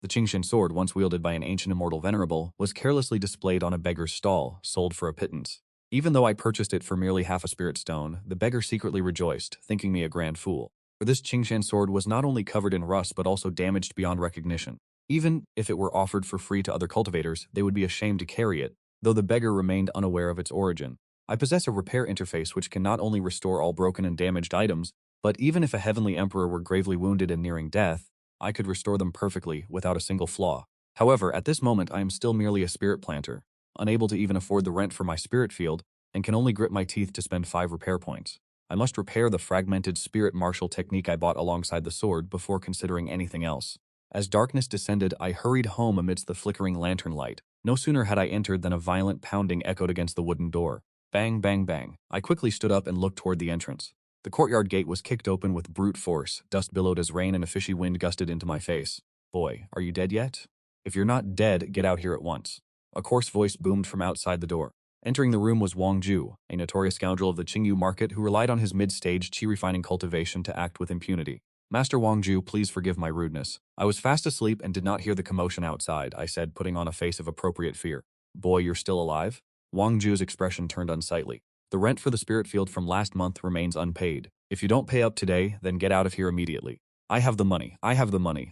The Gengjin Sword, once wielded by an ancient immortal venerable, was carelessly displayed on a beggar's stall, sold for a pittance. Even though I purchased it for merely half a spirit stone, the beggar secretly rejoiced, thinking me a grand fool. For this Gengjin Sword was not only covered in rust but also damaged beyond recognition. Even if it were offered for free to other cultivators, they would be ashamed to carry it, though the beggar remained unaware of its origin. I possess a repair interface which can not only restore all broken and damaged items, but even if a heavenly emperor were gravely wounded and nearing death, I could restore them perfectly without a single flaw. However, at this moment I am still merely a spirit planter, unable to even afford the rent for my spirit field, and can only grit my teeth to spend 5 repair points. I must repair the fragmented spirit martial technique I bought alongside the sword before considering anything else. As darkness descended, I hurried home amidst the flickering lantern light. No sooner had I entered than a violent pounding echoed against the wooden door. Bang, bang, bang. I quickly stood up and looked toward the entrance. The courtyard gate was kicked open with brute force, dust billowed as rain and a fishy wind gusted into my face. Boy, are you dead yet? If you're not dead, get out here at once. A coarse voice boomed from outside the door. Entering the room was Wang Ju, a notorious scoundrel of the Qingyu market who relied on his mid-stage qi-refining cultivation to act with impunity. Master Wang Ju, please forgive my rudeness. I was fast asleep and did not hear the commotion outside, I said, putting on a face of appropriate fear. Boy, you're still alive? Wang Ju's expression turned unsightly. The rent for the spirit field from last month remains unpaid. If you don't pay up today, then get out of here immediately. I have the money,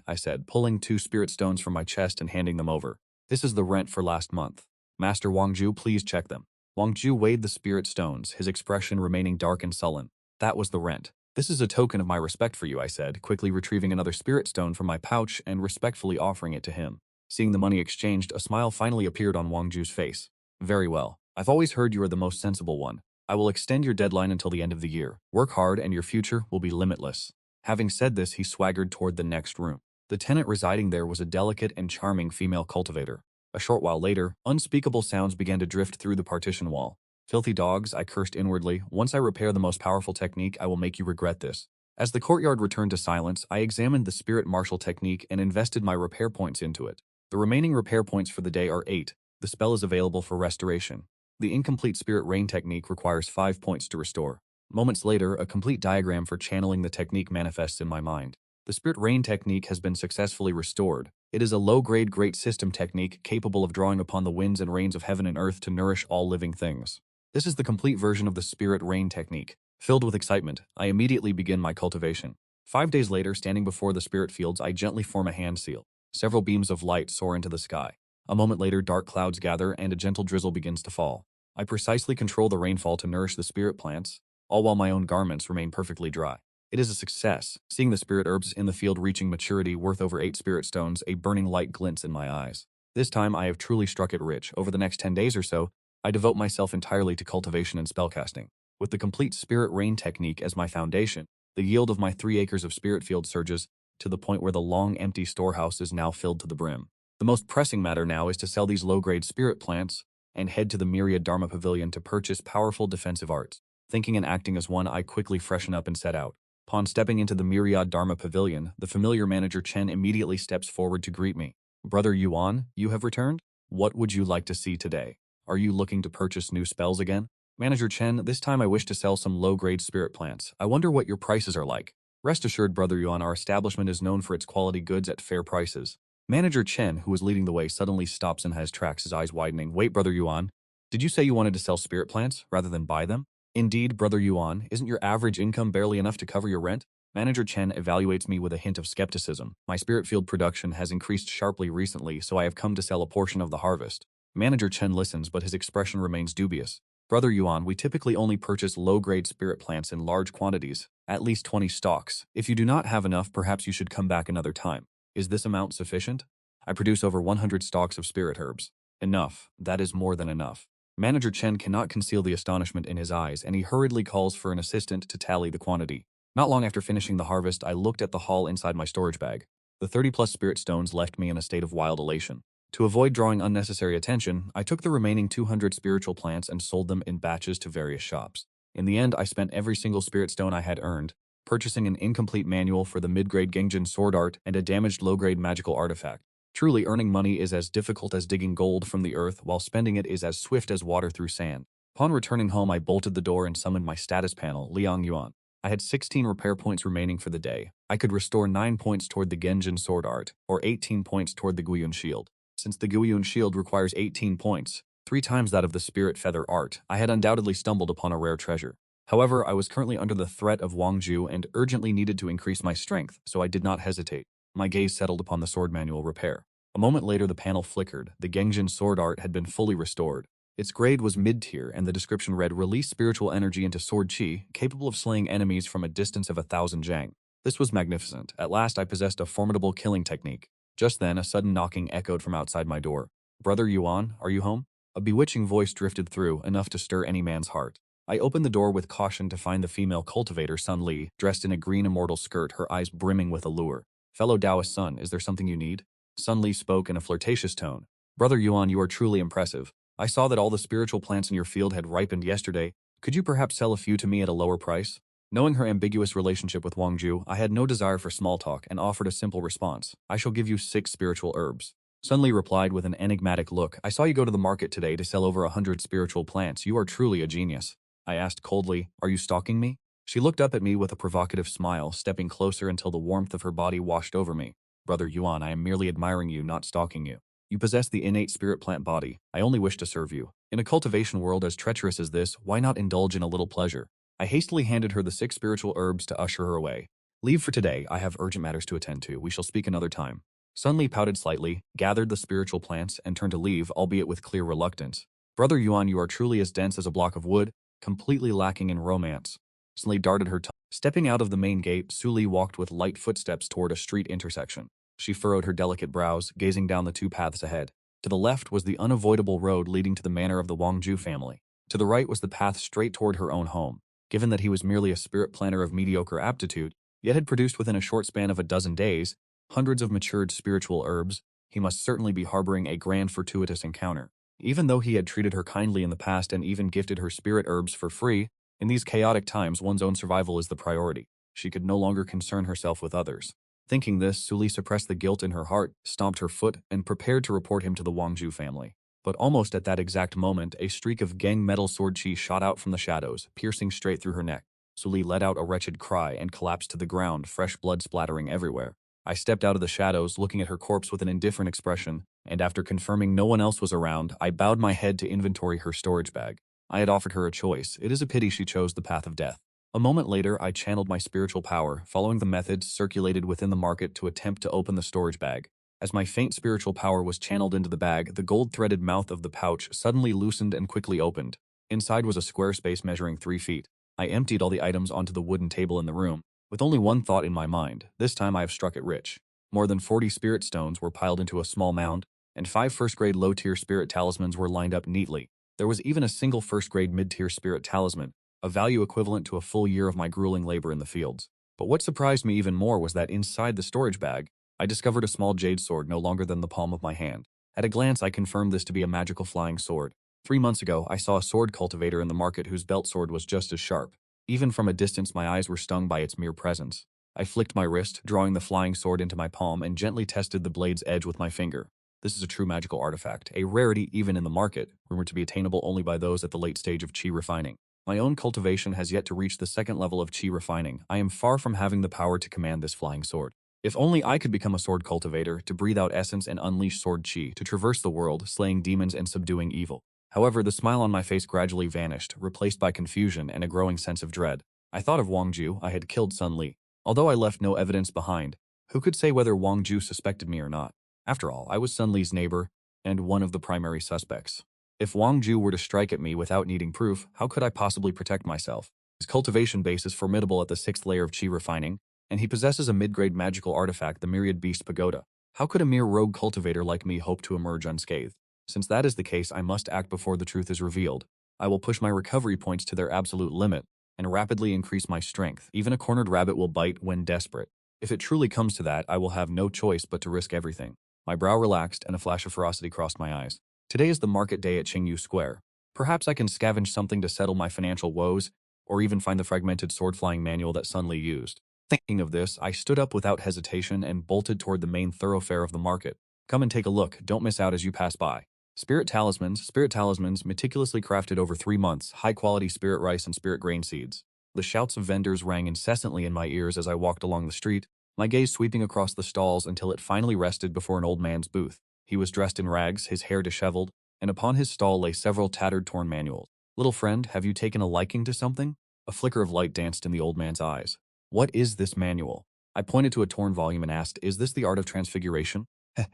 I said, pulling 2 spirit stones from my chest and handing them over. This is the rent for last month. Master Wang Ju, please check them. Wang Ju weighed the spirit stones, his expression remaining dark and sullen. That was the rent. This is a token of my respect for you, I said, quickly retrieving another spirit stone from my pouch and respectfully offering it to him. Seeing the money exchanged, a smile finally appeared on Wang Ju's face. Very well. I've always heard you are the most sensible one. I will extend your deadline until the end of the year. Work hard and your future will be limitless. Having said this, he swaggered toward the next room. The tenant residing there was a delicate and charming female cultivator. A short while later, unspeakable sounds began to drift through the partition wall. Filthy dogs, I cursed inwardly. Once I repair the most powerful technique, I will make you regret this. As the courtyard returned to silence, I examined the spirit martial technique and invested my repair points into it. The remaining repair points for the day are 8. The spell is available for restoration. The incomplete spirit rain technique requires 5 points to restore. Moments later, a complete diagram for channeling the technique manifests in my mind. The spirit rain technique has been successfully restored. It is a low-grade great system technique capable of drawing upon the winds and rains of heaven and earth to nourish all living things. This is the complete version of the spirit rain technique. Filled with excitement, I immediately begin my cultivation. 5 days later, standing before the spirit fields, I gently form a hand seal. Several beams of light soar into the sky. A moment later, dark clouds gather and a gentle drizzle begins to fall. I precisely control the rainfall to nourish the spirit plants, all while my own garments remain perfectly dry. It is a success. Seeing the spirit herbs in the field reaching maturity worth over 8 spirit stones, a burning light glints in my eyes. This time I have truly struck it rich. Over the next 10 days or so, I devote myself entirely to cultivation and spellcasting. With the complete spirit rain technique as my foundation, the yield of my 3 acres of spirit field surges to the point where the long empty storehouse is now filled to the brim. The most pressing matter now is to sell these low-grade spirit plants and head to the Myriad Dharma Pavilion to purchase powerful defensive arts. Thinking and acting as one, I quickly freshen up and set out. Upon stepping into the Myriad Dharma Pavilion, the familiar manager Chen immediately steps forward to greet me. Brother Yuan, you have returned? What would you like to see today? Are you looking to purchase new spells again? Manager Chen, this time I wish to sell some low-grade spirit plants. I wonder what your prices are like. Rest assured, Brother Yuan, our establishment is known for its quality goods at fair prices. Manager Chen, who was leading the way, suddenly stops in his tracks, his eyes widening. Wait, Brother Yuan, did you say you wanted to sell spirit plants rather than buy them? Indeed, Brother Yuan, isn't your average income barely enough to cover your rent? Manager Chen evaluates me with a hint of skepticism. My spirit field production has increased sharply recently, so I have come to sell a portion of the harvest. Manager Chen listens, but his expression remains dubious. Brother Yuan, we typically only purchase low-grade spirit plants in large quantities, at least 20 stalks. If you do not have enough, perhaps you should come back another time. Is this amount sufficient? I produce over 100 stalks of spirit herbs. Enough. That is more than enough. Manager Chen cannot conceal the astonishment in his eyes, and he hurriedly calls for an assistant to tally the quantity. Not long after finishing the harvest, I looked at the haul inside my storage bag. The 30-plus spirit stones left me in a state of wild elation. To avoid drawing unnecessary attention, I took the remaining 200 spiritual plants and sold them in batches to various shops. In the end, I spent every single spirit stone I had earned, purchasing an incomplete manual for the mid-grade Gengjin Sword Art and a damaged low-grade magical artifact. Truly, earning money is as difficult as digging gold from the earth, while spending it is as swift as water through sand. Upon returning home, I bolted the door and summoned my status panel, Liang Yuan. I had 16 repair points remaining for the day. I could restore 9 points toward the Gengjin Sword Art, or 18 points toward the Guiyun Shield. Since the Guiyun Shield requires 18 points, 3 times that of the Spirit Feather Art, I had undoubtedly stumbled upon a rare treasure. However, I was currently under the threat of Wangju and urgently needed to increase my strength, so I did not hesitate. My gaze settled upon the sword manual repair. A moment later the panel flickered. The Gengjin Sword Art had been fully restored. Its grade was mid-tier, and the description read, "Release spiritual energy into sword chi, capable of slaying enemies from a distance of 1,000 jang." This was magnificent. At last I possessed a formidable killing technique. Just then, a sudden knocking echoed from outside my door. "Brother Yuan, are you home?" A bewitching voice drifted through, enough to stir any man's heart. I opened the door with caution to find the female cultivator, Sun Li, dressed in a green immortal skirt, her eyes brimming with allure. "Fellow Taoist son, is there something you need?" Sun Li spoke in a flirtatious tone. "Brother Yuan, you are truly impressive. I saw that all the spiritual plants in your field had ripened yesterday. Could you perhaps sell a few to me at a lower price?" Knowing her ambiguous relationship with Wangju, I had no desire for small talk and offered a simple response. "I shall give you 6 spiritual herbs." Sun Li replied with an enigmatic look. "I saw you go to the market today to sell over 100 spiritual plants. You are truly a genius." I asked coldly, "Are you stalking me?" She looked up at me with a provocative smile, stepping closer until the warmth of her body washed over me. "Brother Yuan, I am merely admiring you, not stalking you. You possess the innate spirit plant body. I only wish to serve you. In a cultivation world as treacherous as this, why not indulge in a little pleasure?" I hastily handed her the 6 spiritual herbs to usher her away. "Leave for today. I have urgent matters to attend to. We shall speak another time." Sun Li pouted slightly, gathered the spiritual plants, and turned to leave, albeit with clear reluctance. "Brother Yuan, you are truly as dense as a block of wood, completely lacking in romance." Sun Li darted her tongue. Stepping out of the main gate, Su Li walked with light footsteps toward a street intersection. She furrowed her delicate brows, gazing down the 2 paths ahead. To the left was the unavoidable road leading to the manor of the Wangju family. To the right was the path straight toward her own home. Given that he was merely a spirit planter of mediocre aptitude, yet had produced within a short span of a dozen days hundreds of matured spiritual herbs, he must certainly be harboring a grand fortuitous encounter. Even though he had treated her kindly in the past and even gifted her spirit herbs for free, in these chaotic times one's own survival is the priority. She could no longer concern herself with others. Thinking this, Su Li suppressed the guilt in her heart, stomped her foot, and prepared to report him to the Wangju family. But almost at that exact moment, a streak of Geng metal sword chi shot out from the shadows, piercing straight through her neck. Su Li let out a wretched cry and collapsed to the ground, fresh blood splattering everywhere. I stepped out of the shadows, looking at her corpse with an indifferent expression, and after confirming no one else was around, I bowed my head to inventory her storage bag. I had offered her a choice. It is a pity she chose the path of death. A moment later, I channeled my spiritual power, following the methods circulated within the market to attempt to open the storage bag. As my faint spiritual power was channeled into the bag, the gold-threaded mouth of the pouch suddenly loosened and quickly opened. Inside was a square space measuring 3 feet. I emptied all the items onto the wooden table in the room, with only one thought in my mind. This time I have struck it rich. More than 40 spirit stones were piled into a small mound, and 5 first-grade low-tier spirit talismans were lined up neatly. There was even a single first-grade mid-tier spirit talisman, a value equivalent to a full year of my grueling labor in the fields. But what surprised me even more was that inside the storage bag, I discovered a small jade sword no longer than the palm of my hand. At a glance, I confirmed this to be a magical flying sword. 3 months ago, I saw a sword cultivator in the market whose belt sword was just as sharp. Even from a distance, my eyes were stung by its mere presence. I flicked my wrist, drawing the flying sword into my palm, and gently tested the blade's edge with my finger. This is a true magical artifact, a rarity even in the market, rumored to be attainable only by those at the late stage of chi refining. My own cultivation has yet to reach the 2nd level of chi refining. I am far from having the power to command this flying sword. If only I could become a sword cultivator, to breathe out essence and unleash sword chi, to traverse the world, slaying demons and subduing evil. However, the smile on my face gradually vanished, replaced by confusion and a growing sense of dread. I thought of Wangju. I had killed Sun Li. Although I left no evidence behind, who could say whether Wangju suspected me or not? After all, I was Sun Li's neighbor, and one of the primary suspects. If Wangju were to strike at me without needing proof, how could I possibly protect myself? His cultivation base is formidable at the 6th layer of chi refining, and he possesses a mid-grade magical artifact, the Myriad Beast Pagoda. How could a mere rogue cultivator like me hope to emerge unscathed? Since that is the case, I must act before the truth is revealed. I will push my recovery points to their absolute limit, and rapidly increase my strength. Even a cornered rabbit will bite when desperate. If it truly comes to that, I will have no choice but to risk everything. My brow relaxed, and a flash of ferocity crossed my eyes. Today is the market day at Qingyu Square. Perhaps I can scavenge something to settle my financial woes, or even find the fragmented sword-flying manual that Sun Li used. Thinking of this, I stood up without hesitation and bolted toward the main thoroughfare of the market. Come and take a look, don't miss out as you pass by. Spirit talismans, meticulously crafted over 3 months, high-quality spirit rice and spirit grain seeds. The shouts of vendors rang incessantly in my ears as I walked along the street, my gaze sweeping across the stalls until it finally rested before an old man's booth. He was dressed in rags, his hair disheveled, and upon his stall lay several tattered, torn manuals. "Little friend, have you taken a liking to something?" A flicker of light danced in the old man's eyes. "What is this manual?" I pointed to a torn volume and asked, "Is this the art of transfiguration?"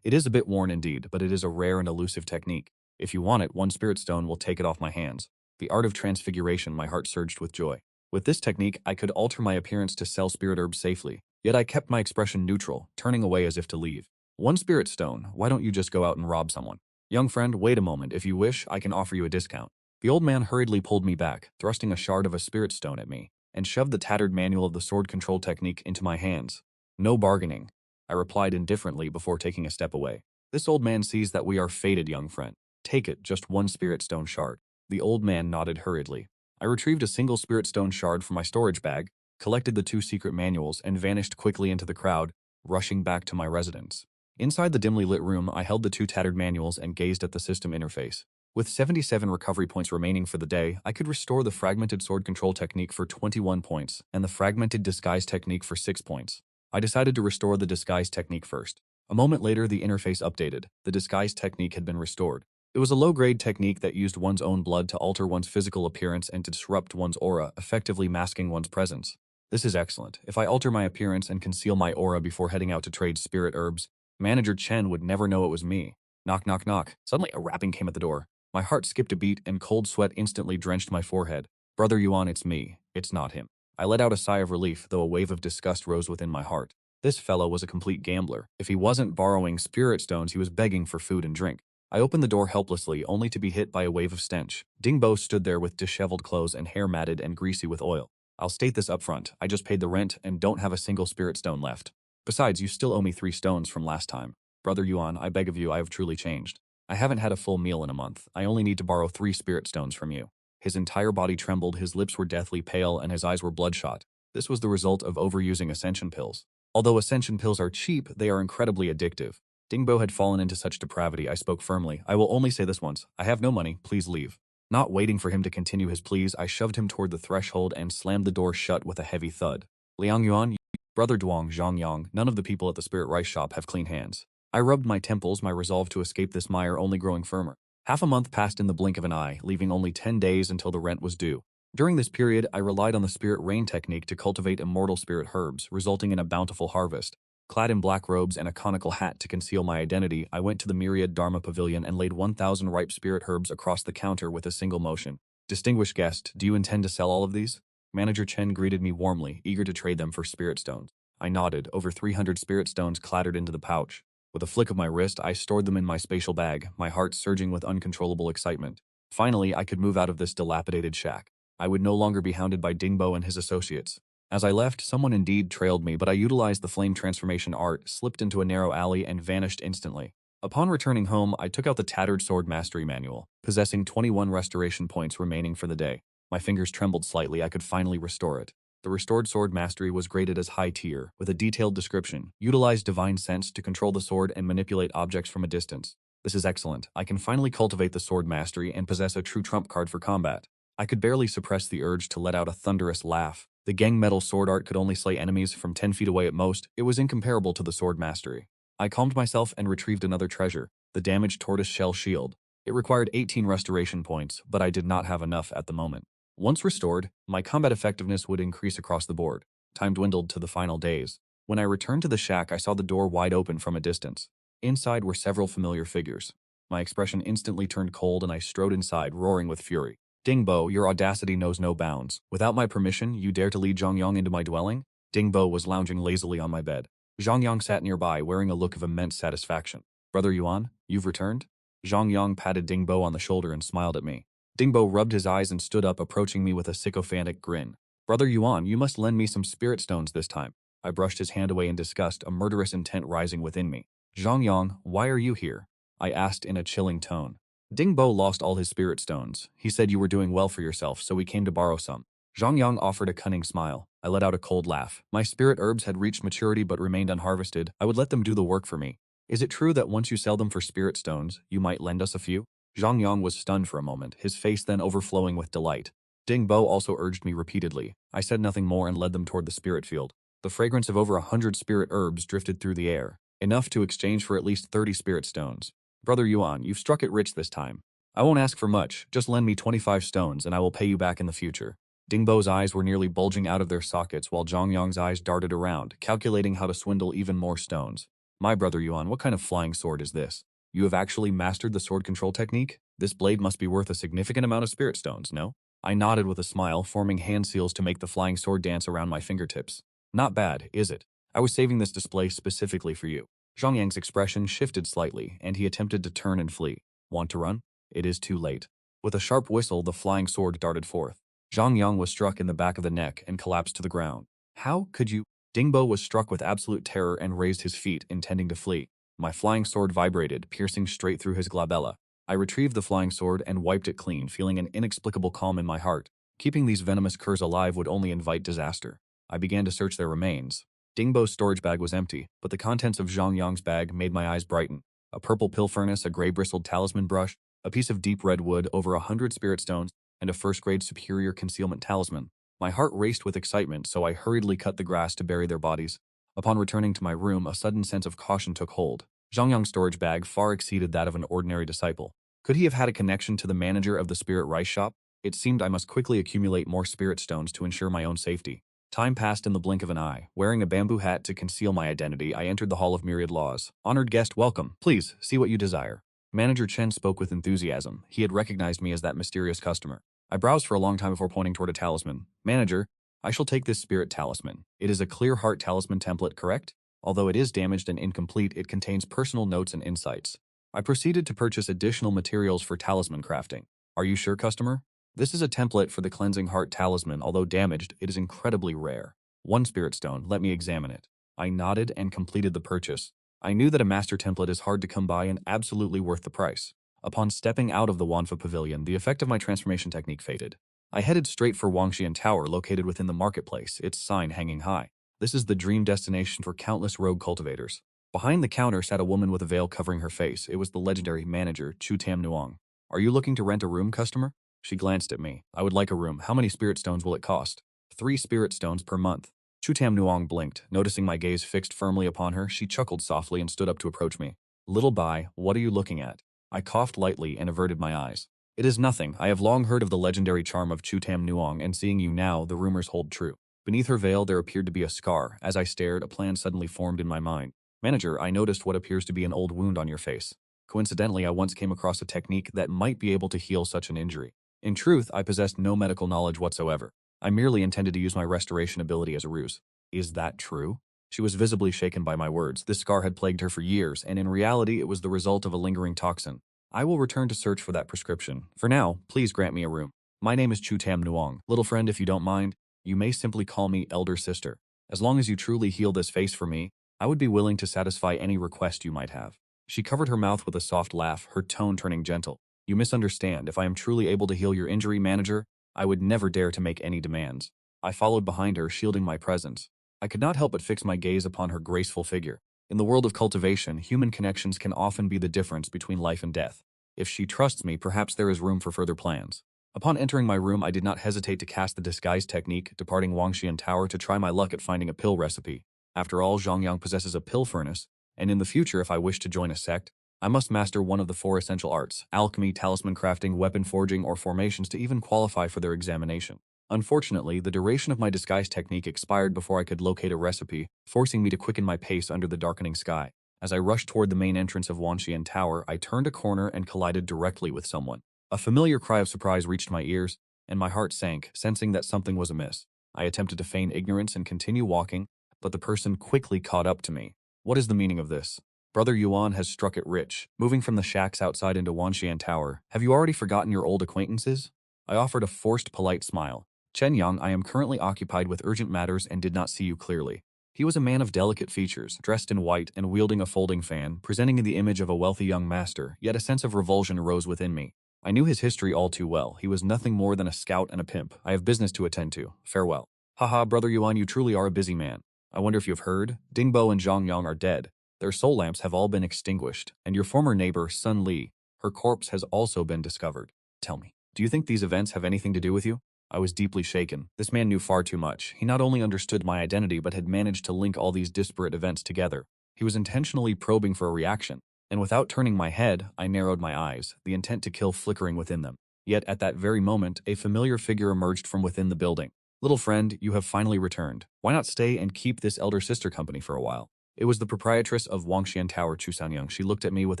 "It is a bit worn indeed, but it is a rare and elusive technique. If you want it, one spirit stone will take it off my hands." The art of transfiguration, my heart surged with joy. With this technique, I could alter my appearance to sell spirit herbs safely, yet I kept my expression neutral, turning away as if to leave. "One spirit stone, why don't you just go out and rob someone?" "Young friend, wait a moment. If you wish, I can offer you a discount." The old man hurriedly pulled me back, thrusting a shard of a spirit stone at me, and shoved the tattered manual of the sword control technique into my hands. "No bargaining," I replied indifferently before taking a step away. "This old man sees that we are fated, young friend. Take it, just one spirit stone shard." The old man nodded hurriedly. I retrieved a single spirit stone shard from my storage bag, collected the 2 secret manuals, and vanished quickly into the crowd, rushing back to my residence. Inside the dimly lit room, I held the 2 tattered manuals and gazed at the system interface. With 77 recovery points remaining for the day, I could restore the fragmented sword control technique for 21 points and the fragmented disguise technique for 6 points. I decided to restore the disguise technique first. A moment later, the interface updated. The disguise technique had been restored. It was a low-grade technique that used one's own blood to alter one's physical appearance and to disrupt one's aura, effectively masking one's presence. This is excellent. If I alter my appearance and conceal my aura before heading out to trade spirit herbs, Manager Chen would never know it was me. Knock, knock, knock. Suddenly, a rapping came at the door. My heart skipped a beat and cold sweat instantly drenched my forehead. "Brother Yuan, it's me. It's not him." I let out a sigh of relief, though a wave of disgust rose within my heart. This fellow was a complete gambler. If he wasn't borrowing spirit stones, he was begging for food and drink. I opened the door helplessly, only to be hit by a wave of stench. Dingbo stood there with disheveled clothes and hair matted and greasy with oil. "I'll state this up front. I just paid the rent and don't have a single spirit stone left. Besides, you still owe me 3 stones from last time. Brother Yuan, I beg of you, I have truly changed. I haven't had a full meal in a month. I only need to borrow 3 spirit stones from you." His entire body trembled, his lips were deathly pale, and his eyes were bloodshot. This was the result of overusing ascension pills. Although ascension pills are cheap, they are incredibly addictive. Dingbo had fallen into such depravity. I spoke firmly. "I will only say this once. I have no money. Please leave." Not waiting for him to continue his pleas, I shoved him toward the threshold and slammed the door shut with a heavy thud. "Liang Yuan, Brother Duong, Zhangyang, none of the people at the spirit rice shop have clean hands." I rubbed my temples, my resolve to escape this mire only growing firmer. Half a month passed in the blink of an eye, leaving only 10 days until the rent was due. During this period, I relied on the spirit rain technique to cultivate immortal spirit herbs, resulting in a bountiful harvest. Clad in black robes and a conical hat to conceal my identity, I went to the Myriad Dharma Pavilion and laid 1,000 ripe spirit herbs across the counter with a single motion. "Distinguished guest, do you intend to sell all of these?" Manager Chen greeted me warmly, eager to trade them for spirit stones. I nodded. Over 300 spirit stones clattered into the pouch. With a flick of my wrist, I stored them in my spatial bag, my heart surging with uncontrollable excitement. Finally, I could move out of this dilapidated shack. I would no longer be hounded by Dingbo and his associates. As I left, someone indeed trailed me, but I utilized the flame transformation art, slipped into a narrow alley, and vanished instantly. Upon returning home, I took out the tattered sword mastery manual, possessing 21 restoration points remaining for the day. My fingers trembled slightly. I could finally restore it. The restored sword mastery was graded as high tier, with a detailed description. Utilize divine sense to control the sword and manipulate objects from a distance. This is excellent. I can finally cultivate the sword mastery and possess a true trump card for combat. I could barely suppress the urge to let out a thunderous laugh. The Geng Metal Sword Art could only slay enemies from 10 feet away at most. It was incomparable to the sword mastery. I calmed myself and retrieved another treasure, the damaged tortoise shell shield. It required 18 restoration points, but I did not have enough at the moment. Once restored, my combat effectiveness would increase across the board. Time dwindled to the final days. When I returned to the shack, I saw the door wide open from a distance. Inside were several familiar figures. My expression instantly turned cold and I strode inside, roaring with fury. "Dingbo, your audacity knows no bounds. Without my permission, you dare to lead Zhangyang into my dwelling?" Dingbo was lounging lazily on my bed. Zhangyang sat nearby, wearing a look of immense satisfaction. "Brother Yuan, you've returned?" Zhangyang patted Dingbo on the shoulder and smiled at me. Dingbo rubbed his eyes and stood up, approaching me with a sycophantic grin. "Brother Yuan, you must lend me some spirit stones this time." I brushed his hand away in disgust, a murderous intent rising within me. "Zhangyang, why are you here?" I asked in a chilling tone. "Dingbo lost all his spirit stones. He said you were doing well for yourself, so we came to borrow some." Zhangyang offered a cunning smile. I let out a cold laugh. My spirit herbs had reached maturity but remained unharvested. I would let them do the work for me. "Is it true that once you sell them for spirit stones, you might lend us a few?" Zhangyang was stunned for a moment, his face then overflowing with delight. Ding Bo also urged me repeatedly. I said nothing more and led them toward the spirit field. The fragrance of over 100 spirit herbs drifted through the air, enough to exchange for at least 30 spirit stones. Brother Yuan, you've struck it rich this time. I won't ask for much, just lend me 25 stones and I will pay you back in the future. Ding Bo's eyes were nearly bulging out of their sockets while Zhang Yang's eyes darted around, calculating how to swindle even more stones. My brother Yuan, what kind of flying sword is this? You have actually mastered the sword control technique? This blade must be worth a significant amount of spirit stones, no? I nodded with a smile, forming hand seals to make the flying sword dance around my fingertips. Not bad, is it? I was saving this display specifically for you. Zhang Yang's expression shifted slightly, and he attempted to turn and flee. Want to run? It is too late. With a sharp whistle, the flying sword darted forth. Zhang Yang was struck in the back of the neck and collapsed to the ground. How could you? Dingbo was struck with absolute terror and raised his feet, intending to flee. My flying sword vibrated, piercing straight through his glabella. I retrieved the flying sword and wiped it clean, feeling an inexplicable calm in my heart. Keeping these venomous curs alive would only invite disaster. I began to search their remains. Dingbo's storage bag was empty, but the contents of Zhang Yang's bag made my eyes brighten. A purple pill furnace, a gray-bristled talisman brush, a piece of deep red wood, over 100 spirit stones, and a first-grade superior concealment talisman. My heart raced with excitement, so I hurriedly cut the grass to bury their bodies. Upon returning to my room, a sudden sense of caution took hold. Zhang Yang's storage bag far exceeded that of an ordinary disciple. Could he have had a connection to the manager of the spirit rice shop? It seemed I must quickly accumulate more spirit stones to ensure my own safety. Time passed in the blink of an eye. Wearing a bamboo hat to conceal my identity, I entered the Hall of Myriad Laws. Honored guest, welcome. Please, see what you desire. Manager Chen spoke with enthusiasm. He had recognized me as that mysterious customer. I browsed for a long time before pointing toward a talisman. Manager, I shall take this spirit talisman. It is a clear heart talisman template, correct? Although it is damaged and incomplete, it contains personal notes and insights. I proceeded to purchase additional materials for talisman crafting. Are you sure, customer? This is a template for the cleansing heart talisman. Although damaged, it is incredibly rare. 1 spirit stone, let me examine it. I nodded and completed the purchase. I knew that a master template is hard to come by and absolutely worth the price. Upon stepping out of the Wanfa Pavilion, the effect of my transformation technique faded. I headed straight for Wangxian Tower, located within the marketplace, its sign hanging high. This is the dream destination for countless rogue cultivators. Behind the counter sat a woman with a veil covering her face. It was the legendary manager, Chu Tam Nuong. Are you looking to rent a room, customer? She glanced at me. I would like a room. How many spirit stones will it cost? 3 spirit stones per month. Chu Tam Nuong blinked. Noticing my gaze fixed firmly upon her, she chuckled softly and stood up to approach me. Little Bai, what are you looking at? I coughed lightly and averted my eyes. It is nothing. I have long heard of the legendary charm of Chu Tam Nuong, and seeing you now, the rumors hold true. Beneath her veil, there appeared to be a scar. As I stared, a plan suddenly formed in my mind. Manager, I noticed what appears to be an old wound on your face. Coincidentally, I once came across a technique that might be able to heal such an injury. In truth, I possessed no medical knowledge whatsoever. I merely intended to use my restoration ability as a ruse. Is that true? She was visibly shaken by my words. This scar had plagued her for years, and in reality, it was the result of a lingering toxin. I will return to search for that prescription. For now, please grant me a room. My name is Chu Tam Nuong. Little friend, if you don't mind, you may simply call me Elder Sister. As long as you truly heal this face for me, I would be willing to satisfy any request you might have. She covered her mouth with a soft laugh, her tone turning gentle. You misunderstand. If I am truly able to heal your injury, manager, I would never dare to make any demands. I followed behind her, shielding my presence. I could not help but fix my gaze upon her graceful figure. In the world of cultivation, human connections can often be the difference between life and death. If she trusts me, perhaps there is room for further plans. Upon entering my room, I did not hesitate to cast the disguise technique, departing Wangxian Tower to try my luck at finding a pill recipe. After all, Zhongyang possesses a pill furnace, and in the future, if I wish to join a sect, I must master one of the 4 essential arts: alchemy, talisman crafting, weapon forging, or formations to even qualify for their examination. Unfortunately, the duration of my disguise technique expired before I could locate a recipe, forcing me to quicken my pace under the darkening sky. As I rushed toward the main entrance of Wanxian Tower, I turned a corner and collided directly with someone. A familiar cry of surprise reached my ears, and my heart sank, sensing that something was amiss. I attempted to feign ignorance and continue walking, but the person quickly caught up to me. What is the meaning of this? Brother Yuan has struck it rich. Moving from the shacks outside into Wanxian Tower, have you already forgotten your old acquaintances? I offered a forced polite smile. Chen Yang, I am currently occupied with urgent matters and did not see you clearly. He was a man of delicate features, dressed in white and wielding a folding fan, presenting the image of a wealthy young master, yet a sense of revulsion arose within me. I knew his history all too well. He was nothing more than a scout and a pimp. I have business to attend to. Farewell. Haha, Brother Yuan, you truly are a busy man. I wonder if you've heard? Dingbo and Zhang Yang are dead. Their soul lamps have all been extinguished, and your former neighbor, Sun Li, her corpse has also been discovered. Tell me, do you think these events have anything to do with you? I was deeply shaken. This man knew far too much. He not only understood my identity but had managed to link all these disparate events together. He was intentionally probing for a reaction, and without turning my head, I narrowed my eyes, the intent to kill flickering within them. Yet at that very moment, a familiar figure emerged from within the building. Little friend, you have finally returned. Why not stay and keep this elder sister company for a while? It was the proprietress of Wangxian Tower, Chu Sanyang. She looked at me with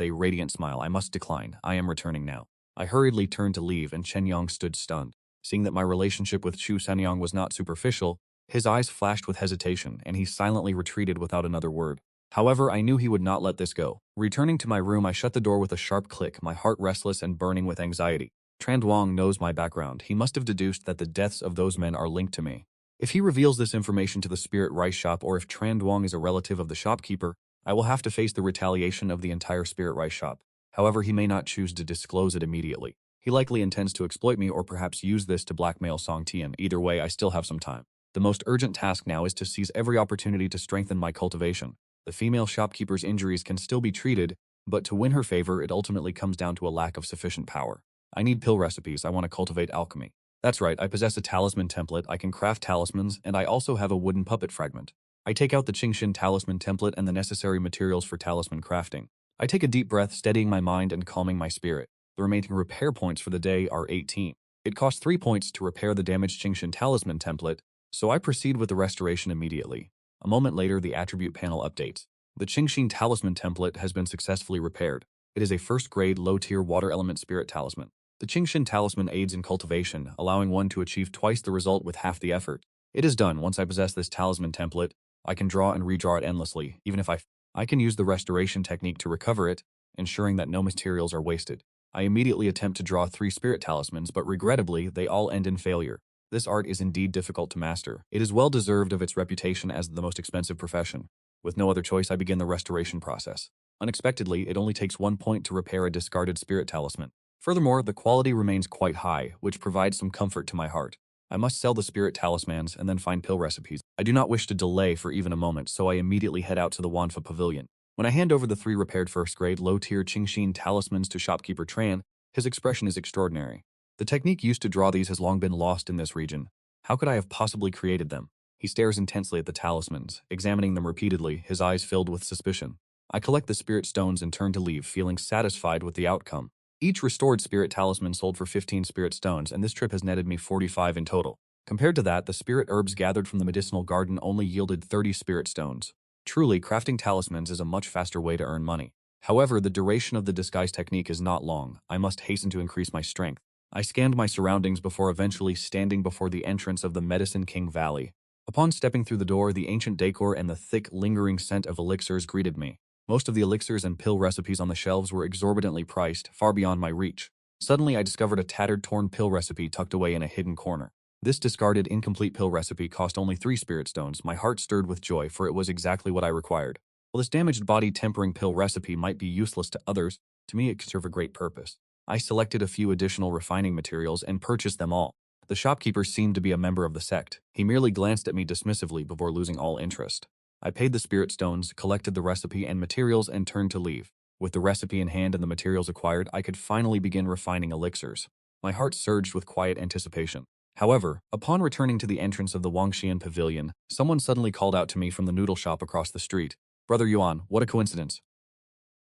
a radiant smile. I must decline. I am returning now. I hurriedly turned to leave, and Chen Yang stood stunned. Seeing that my relationship with Chu Sanyang was not superficial, his eyes flashed with hesitation, and he silently retreated without another word. However, I knew he would not let this go. Returning to my room, I shut the door with a sharp click, my heart restless and burning with anxiety. Tran Duong knows my background. He must have deduced that the deaths of those men are linked to me. If he reveals this information to the spirit rice shop, or if Tran Duong is a relative of the shopkeeper, I will have to face the retaliation of the entire spirit rice shop. However, he may not choose to disclose it immediately. He likely intends to exploit me or perhaps use this to blackmail Song Tian. Either way, I still have some time. The most urgent task now is to seize every opportunity to strengthen my cultivation. The female shopkeeper's injuries can still be treated, but to win her favor, it ultimately comes down to a lack of sufficient power. I need pill recipes. I want to cultivate alchemy. That's right, I possess a talisman template, I can craft talismans, and I also have a wooden puppet fragment. I take out the Qingxin talisman template and the necessary materials for talisman crafting. I take a deep breath, steadying my mind and calming my spirit. The remaining repair points for the day are 18. It costs 3 points to repair the damaged Qingxin talisman template, so I proceed with the restoration immediately. A moment later, the attribute panel updates. The Qingxin talisman template has been successfully repaired. It is a first-grade, low-tier water element spirit talisman. The Qingxin talisman aids in cultivation, allowing one to achieve twice the result with half the effort. It is done. Once I possess this talisman template, I can draw and redraw it endlessly, even if I can use the restoration technique to recover it, ensuring that no materials are wasted. I immediately attempt to draw 3 spirit talismans, but regrettably, they all end in failure. This art is indeed difficult to master. It is well deserved of its reputation as the most expensive profession. With no other choice, I begin the restoration process. Unexpectedly, it only takes 1 point to repair a discarded spirit talisman. Furthermore, the quality remains quite high, which provides some comfort to my heart. I must sell the spirit talismans and then find pill recipes. I do not wish to delay for even a moment, so I immediately head out to the Wanfa Pavilion. When I hand over the 3 repaired first-grade, low-tier Qingxin talismans to shopkeeper Tran, his expression is extraordinary. The technique used to draw these has long been lost in this region. How could I have possibly created them? He stares intensely at the talismans, examining them repeatedly, his eyes filled with suspicion. I collect the spirit stones and turn to leave, feeling satisfied with the outcome. Each restored spirit talisman sold for 15 spirit stones, and this trip has netted me 45 in total. Compared to that, the spirit herbs gathered from the medicinal garden only yielded 30 spirit stones. Truly, crafting talismans is a much faster way to earn money. However, the duration of the disguise technique is not long. I must hasten to increase my strength. I scanned my surroundings before eventually standing before the entrance of the Medicine King Valley. Upon stepping through the door, the ancient decor and the thick, lingering scent of elixirs greeted me. Most of the elixirs and pill recipes on the shelves were exorbitantly priced, far beyond my reach. Suddenly, I discovered a tattered, torn pill recipe tucked away in a hidden corner. This discarded, incomplete pill recipe cost only 3 spirit stones. My heart stirred with joy, for it was exactly what I required. While this damaged body tempering pill recipe might be useless to others, to me it could serve a great purpose. I selected a few additional refining materials and purchased them all. The shopkeeper seemed to be a member of the sect. He merely glanced at me dismissively before losing all interest. I paid the spirit stones, collected the recipe and materials, and turned to leave. With the recipe in hand and the materials acquired, I could finally begin refining elixirs. My heart surged with quiet anticipation. However, upon returning to the entrance of the Wangxian Pavilion, someone suddenly called out to me from the noodle shop across the street. Brother Yuan, what a coincidence.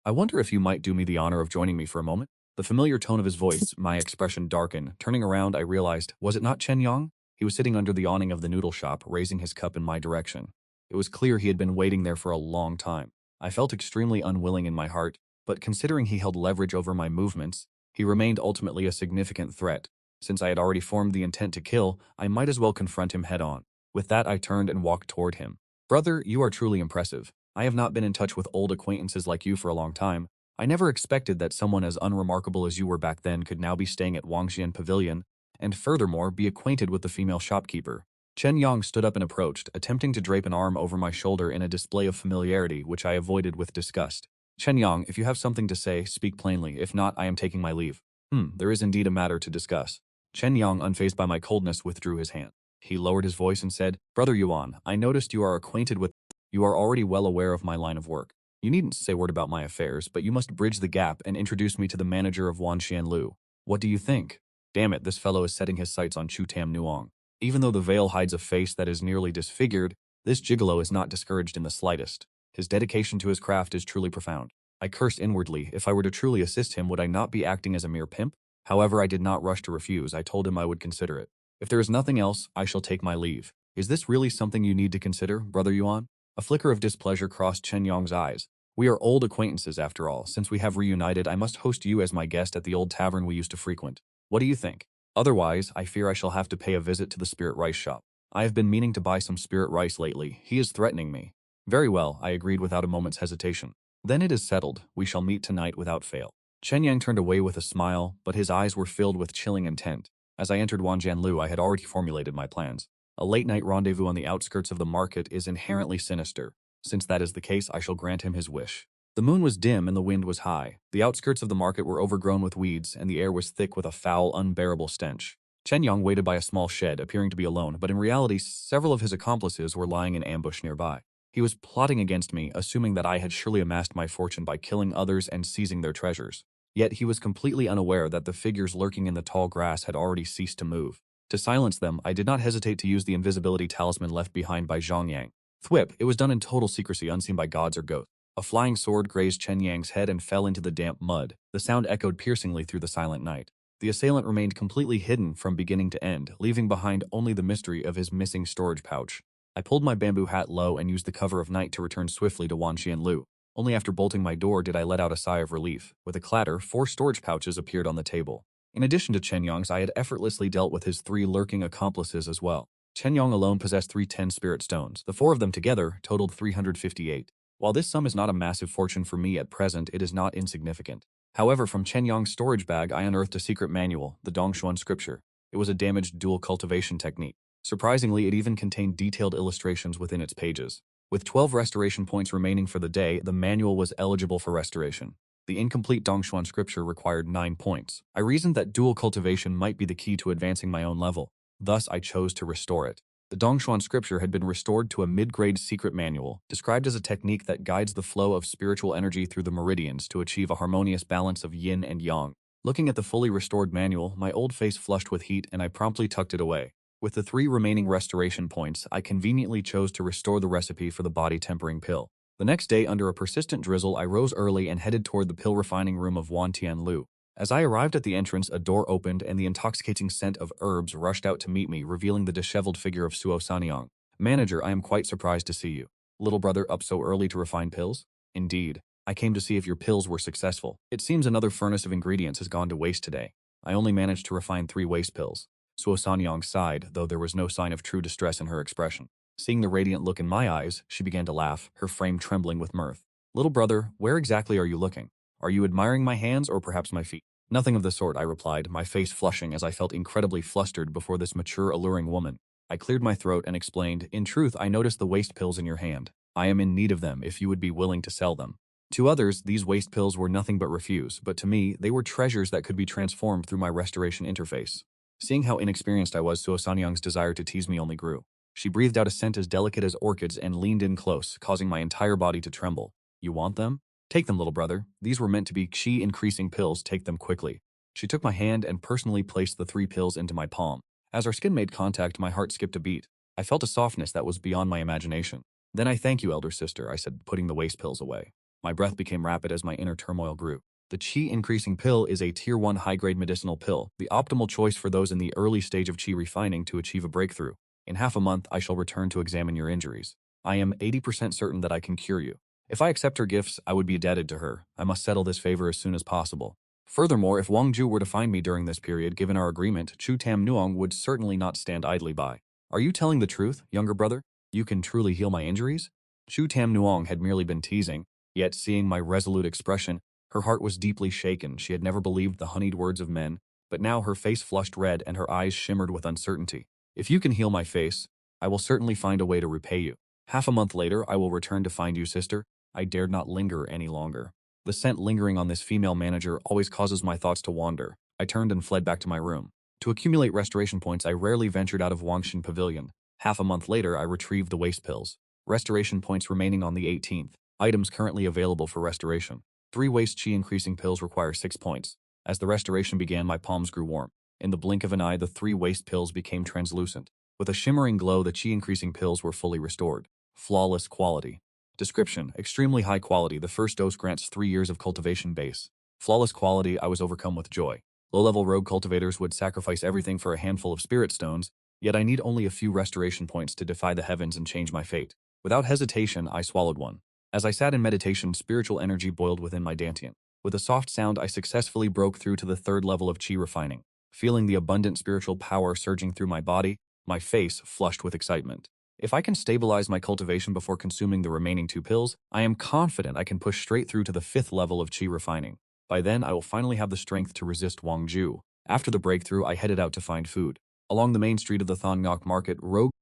I wonder if you might do me the honor of joining me for a moment? The familiar tone of his voice, my expression darkened. Turning around, I realized, was it not Chen Yang? He was sitting under the awning of the noodle shop, raising his cup in my direction. It was clear he had been waiting there for a long time. I felt extremely unwilling in my heart, but considering he held leverage over my movements, he remained ultimately a significant threat. Since I had already formed the intent to kill, I might as well confront him head-on. With that, I turned and walked toward him. Brother, you are truly impressive. I have not been in touch with old acquaintances like you for a long time. I never expected that someone as unremarkable as you were back then could now be staying at Wangxian Pavilion, and furthermore be acquainted with the female shopkeeper. Chen Yang stood up and approached, attempting to drape an arm over my shoulder in a display of familiarity which I avoided with disgust. Chen Yang, if you have something to say, speak plainly. If not, I am taking my leave. There is indeed a matter to discuss. Chen Yang, unfazed by my coldness, withdrew his hand. He lowered his voice and said, Brother Yuan, I noticed you are acquainted with... You are already well aware of my line of work. You needn't say a word about my affairs, but you must bridge the gap and introduce me to the manager of Wanxian Lu. What do you think? Damn it, this fellow is setting his sights on Chu Tam Nuong. Even though the veil hides a face that is nearly disfigured, this gigolo is not discouraged in the slightest. His dedication to his craft is truly profound. I cursed inwardly. If I were to truly assist him, would I not be acting as a mere pimp? However, I did not rush to refuse. I told him I would consider it. If there is nothing else, I shall take my leave. Is this really something you need to consider, Brother Yuan? A flicker of displeasure crossed Chen Yong's eyes. We are old acquaintances after all. Since we have reunited, I must host you as my guest at the old tavern we used to frequent. What do you think? Otherwise, I fear I shall have to pay a visit to the spirit rice shop. I have been meaning to buy some spirit rice lately. He is threatening me. Very well, I agreed without a moment's hesitation. Then it is settled. We shall meet tonight without fail. Chen Yang turned away with a smile, but his eyes were filled with chilling intent. As I entered Wanjianlu, I had already formulated my plans. A late-night rendezvous on the outskirts of the market is inherently sinister. Since that is the case, I shall grant him his wish. The moon was dim and the wind was high. The outskirts of the market were overgrown with weeds, and the air was thick with a foul, unbearable stench. Chen Yang waited by a small shed, appearing to be alone, but in reality, several of his accomplices were lying in ambush nearby. He was plotting against me, assuming that I had surely amassed my fortune by killing others and seizing their treasures. Yet he was completely unaware that the figures lurking in the tall grass had already ceased to move. To silence them, I did not hesitate to use the invisibility talisman left behind by Zhang Yang. Thwip, it was done in total secrecy, unseen by gods or ghosts. A flying sword grazed Chen Yang's head and fell into the damp mud. The sound echoed piercingly through the silent night. The assailant remained completely hidden from beginning to end, leaving behind only the mystery of his missing storage pouch. I pulled my bamboo hat low and used the cover of night to return swiftly to Wanxianlu. Only after bolting my door did I let out a sigh of relief. With a clatter, 4 storage pouches appeared on the table. In addition to Chen Yong's, I had effortlessly dealt with his 3 lurking accomplices as well. Chen Yong alone possessed 310 spirit stones. The 4 of them together totaled 358. While this sum is not a massive fortune for me at present, it is not insignificant. However, from Chen Yong's storage bag, I unearthed a secret manual, the Dongshuan scripture. It was a damaged dual cultivation technique. Surprisingly, it even contained detailed illustrations within its pages. With 12 restoration points remaining for the day, the manual was eligible for restoration. The incomplete Dongshuan scripture required 9 points. I reasoned that dual cultivation might be the key to advancing my own level. Thus, I chose to restore it. The Dongshuan scripture had been restored to a mid-grade secret manual, described as a technique that guides the flow of spiritual energy through the meridians to achieve a harmonious balance of yin and yang. Looking at the fully restored manual, my old face flushed with heat and I promptly tucked it away. With the 3 remaining restoration points, I conveniently chose to restore the recipe for the body-tempering pill. The next day, under a persistent drizzle, I rose early and headed toward the pill refining room of Wan Tianlu. As I arrived at the entrance, a door opened and the intoxicating scent of herbs rushed out to meet me, revealing the disheveled figure of Suo Sanyang. Manager, I am quite surprised to see you. Little brother, up so early to refine pills? Indeed. I came to see if your pills were successful. It seems another furnace of ingredients has gone to waste today. I only managed to refine 3 waste pills. Suo Sanyang sighed, though there was no sign of true distress in her expression. Seeing the radiant look in my eyes, she began to laugh, her frame trembling with mirth. Little brother, where exactly are you looking? Are you admiring my hands or perhaps my feet? Nothing of the sort, I replied, my face flushing as I felt incredibly flustered before this mature, alluring woman. I cleared my throat and explained, in truth, I noticed the waste pills in your hand. I am in need of them if you would be willing to sell them. To others, these waste pills were nothing but refuse, but to me, they were treasures that could be transformed through my restoration interface. Seeing how inexperienced I was, Suo Sanyang's desire to tease me only grew. She breathed out a scent as delicate as orchids and leaned in close, causing my entire body to tremble. You want them? Take them, little brother. These were meant to be qi-increasing pills. Take them quickly. She took my hand and personally placed the 3 pills into my palm. As our skin made contact, my heart skipped a beat. I felt a softness that was beyond my imagination. Then I thank you, elder sister, I said, putting the waste pills away. My breath became rapid as my inner turmoil grew. The Qi-increasing pill is a Tier 1 high-grade medicinal pill, the optimal choice for those in the early stage of Qi refining to achieve a breakthrough. In half a month, I shall return to examine your injuries. I am 80% certain that I can cure you. If I accept her gifts, I would be indebted to her. I must settle this favor as soon as possible. Furthermore, if Wang Ju were to find me during this period, given our agreement, Chu Tam Nuong would certainly not stand idly by. Are you telling the truth, younger brother? You can truly heal my injuries? Chu Tam Nuong had merely been teasing, yet seeing my resolute expression, her heart was deeply shaken. She had never believed the honeyed words of men, but now her face flushed red and her eyes shimmered with uncertainty. If you can heal my face, I will certainly find a way to repay you. Half a month later, I will return to find you, sister. I dared not linger any longer. The scent lingering on this female manager always causes my thoughts to wander. I turned and fled back to my room. To accumulate restoration points, I rarely ventured out of Wangshin Pavilion. Half a month later, I retrieved the waste pills. Restoration points remaining on the 18th. Items currently available for restoration. 3 waste chi increasing pills require 6 points. As the restoration began, my palms grew warm. In the blink of an eye, the 3 waste pills became translucent. With a shimmering glow, the chi-increasing pills were fully restored. Flawless quality. Description: extremely high quality. The first dose grants 3 years of cultivation base. Flawless quality. I was overcome with joy. Low-level rogue cultivators would sacrifice everything for a handful of spirit stones, yet I need only a few restoration points to defy the heavens and change my fate. Without hesitation, I swallowed one. As I sat in meditation, spiritual energy boiled within my dantian. With a soft sound, I successfully broke through to the 3rd level of chi refining. Feeling the abundant spiritual power surging through my body, my face flushed with excitement. If I can stabilize my cultivation before consuming the remaining 2 pills, I am confident I can push straight through to the 5th level of chi refining. By then, I will finally have the strength to resist Wang Ju. After the breakthrough, I headed out to find food. Along the main street of the Thongok market,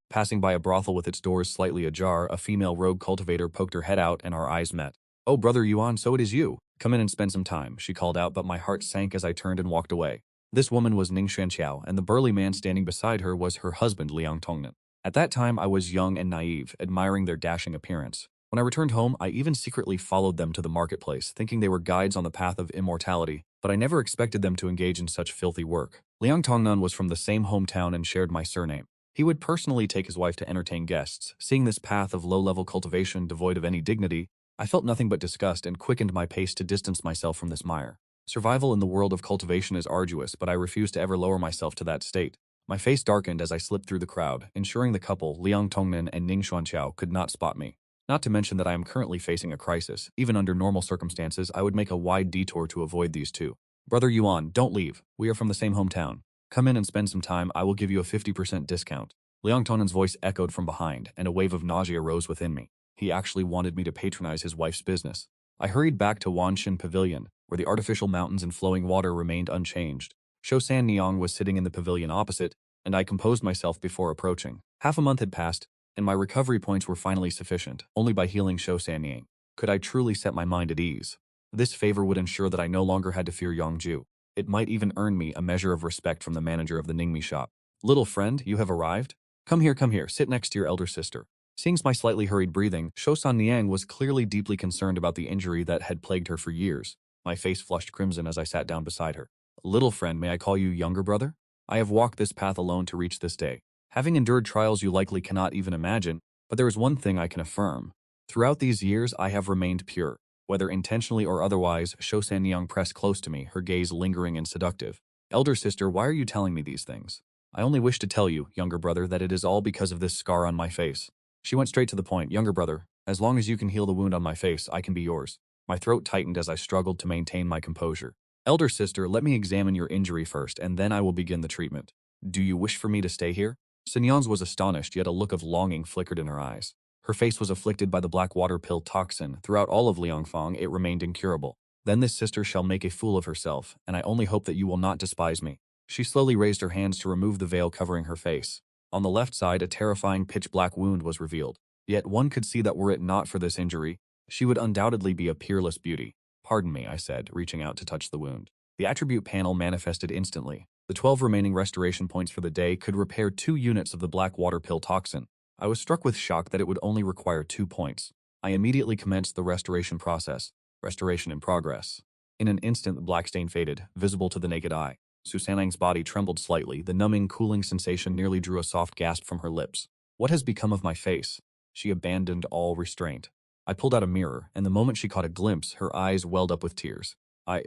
passing by a brothel with its doors slightly ajar, a female rogue cultivator poked her head out and our eyes met. "Oh, Brother Yuan, so it is you. Come in and spend some time," she called out, but my heart sank as I turned and walked away. This woman was Ning Xuanqiao, and the burly man standing beside her was her husband Liang Tongnan. At that time, I was young and naive, admiring their dashing appearance. When I returned home, I even secretly followed them to the marketplace, thinking they were guides on the path of immortality, but I never expected them to engage in such filthy work. Liang Tongnan was from the same hometown and shared my surname. He would personally take his wife to entertain guests. Seeing this path of low-level cultivation devoid of any dignity, I felt nothing but disgust and quickened my pace to distance myself from this mire. Survival in the world of cultivation is arduous, but I refused to ever lower myself to that state. My face darkened as I slipped through the crowd, ensuring the couple, Liang Tongnan and Ning Xuanqiao, could not spot me. Not to mention that I am currently facing a crisis. Even under normal circumstances, I would make a wide detour to avoid these 2. "Brother Yuan, don't leave. We are from the same hometown. Come in and spend some time. I will give you a 50% discount." Liang Tongnan's voice echoed from behind, and a wave of nausea rose within me. He actually wanted me to patronize his wife's business. I hurried back to Wanshin Pavilion, where the artificial mountains and flowing water remained unchanged. Shousan Niang was sitting in the pavilion opposite, and I composed myself before approaching. Half a month had passed, and my recovery points were finally sufficient. Only by healing Shousan Niang could I truly set my mind at ease. This favor would ensure that I no longer had to fear Yongju. It might even earn me a measure of respect from the manager of the Ningmi shop. "Little friend, you have arrived? Come here, sit next to your elder sister." Seeing my slightly hurried breathing, Shousan Niang was clearly deeply concerned about the injury that had plagued her for years. My face flushed crimson as I sat down beside her. "Little friend, may I call you younger brother? I have walked this path alone to reach this day. Having endured trials you likely cannot even imagine, but there is one thing I can affirm. Throughout these years, I have remained pure. Whether intentionally or otherwise, Shousan Niang pressed close to me, her gaze lingering and seductive. "Elder sister, why are you telling me these things?" "I only wish to tell you, younger brother, that it is all because of this scar on my face." She went straight to the point. "Younger brother, as long as you can heal the wound on my face, I can be yours." My throat tightened as I struggled to maintain my composure. "Elder sister, let me examine your injury first, and then I will begin the treatment. Do you wish for me to stay here?" Sinyans was astonished, yet a look of longing flickered in her eyes. Her face was afflicted by the black water pill toxin. Throughout all of Liangfang, it remained incurable. "Then this sister shall make a fool of herself, and I only hope that you will not despise me." She slowly raised her hands to remove the veil covering her face. On the left side, a terrifying pitch-black wound was revealed. Yet one could see that were it not for this injury, she would undoubtedly be a peerless beauty. "Pardon me," I said, reaching out to touch the wound. The attribute panel manifested instantly. The 12 remaining restoration points for the day could repair 2 units of the black water pill toxin. I was struck with shock that it would only require 2 points. I immediately commenced the restoration process. Restoration in progress. In an instant, the black stain faded, visible to the naked eye. Susanang's body trembled slightly. The numbing, cooling sensation nearly drew a soft gasp from her lips. "What has become of my face?" She abandoned all restraint. I pulled out a mirror, and the moment she caught a glimpse, her eyes welled up with tears.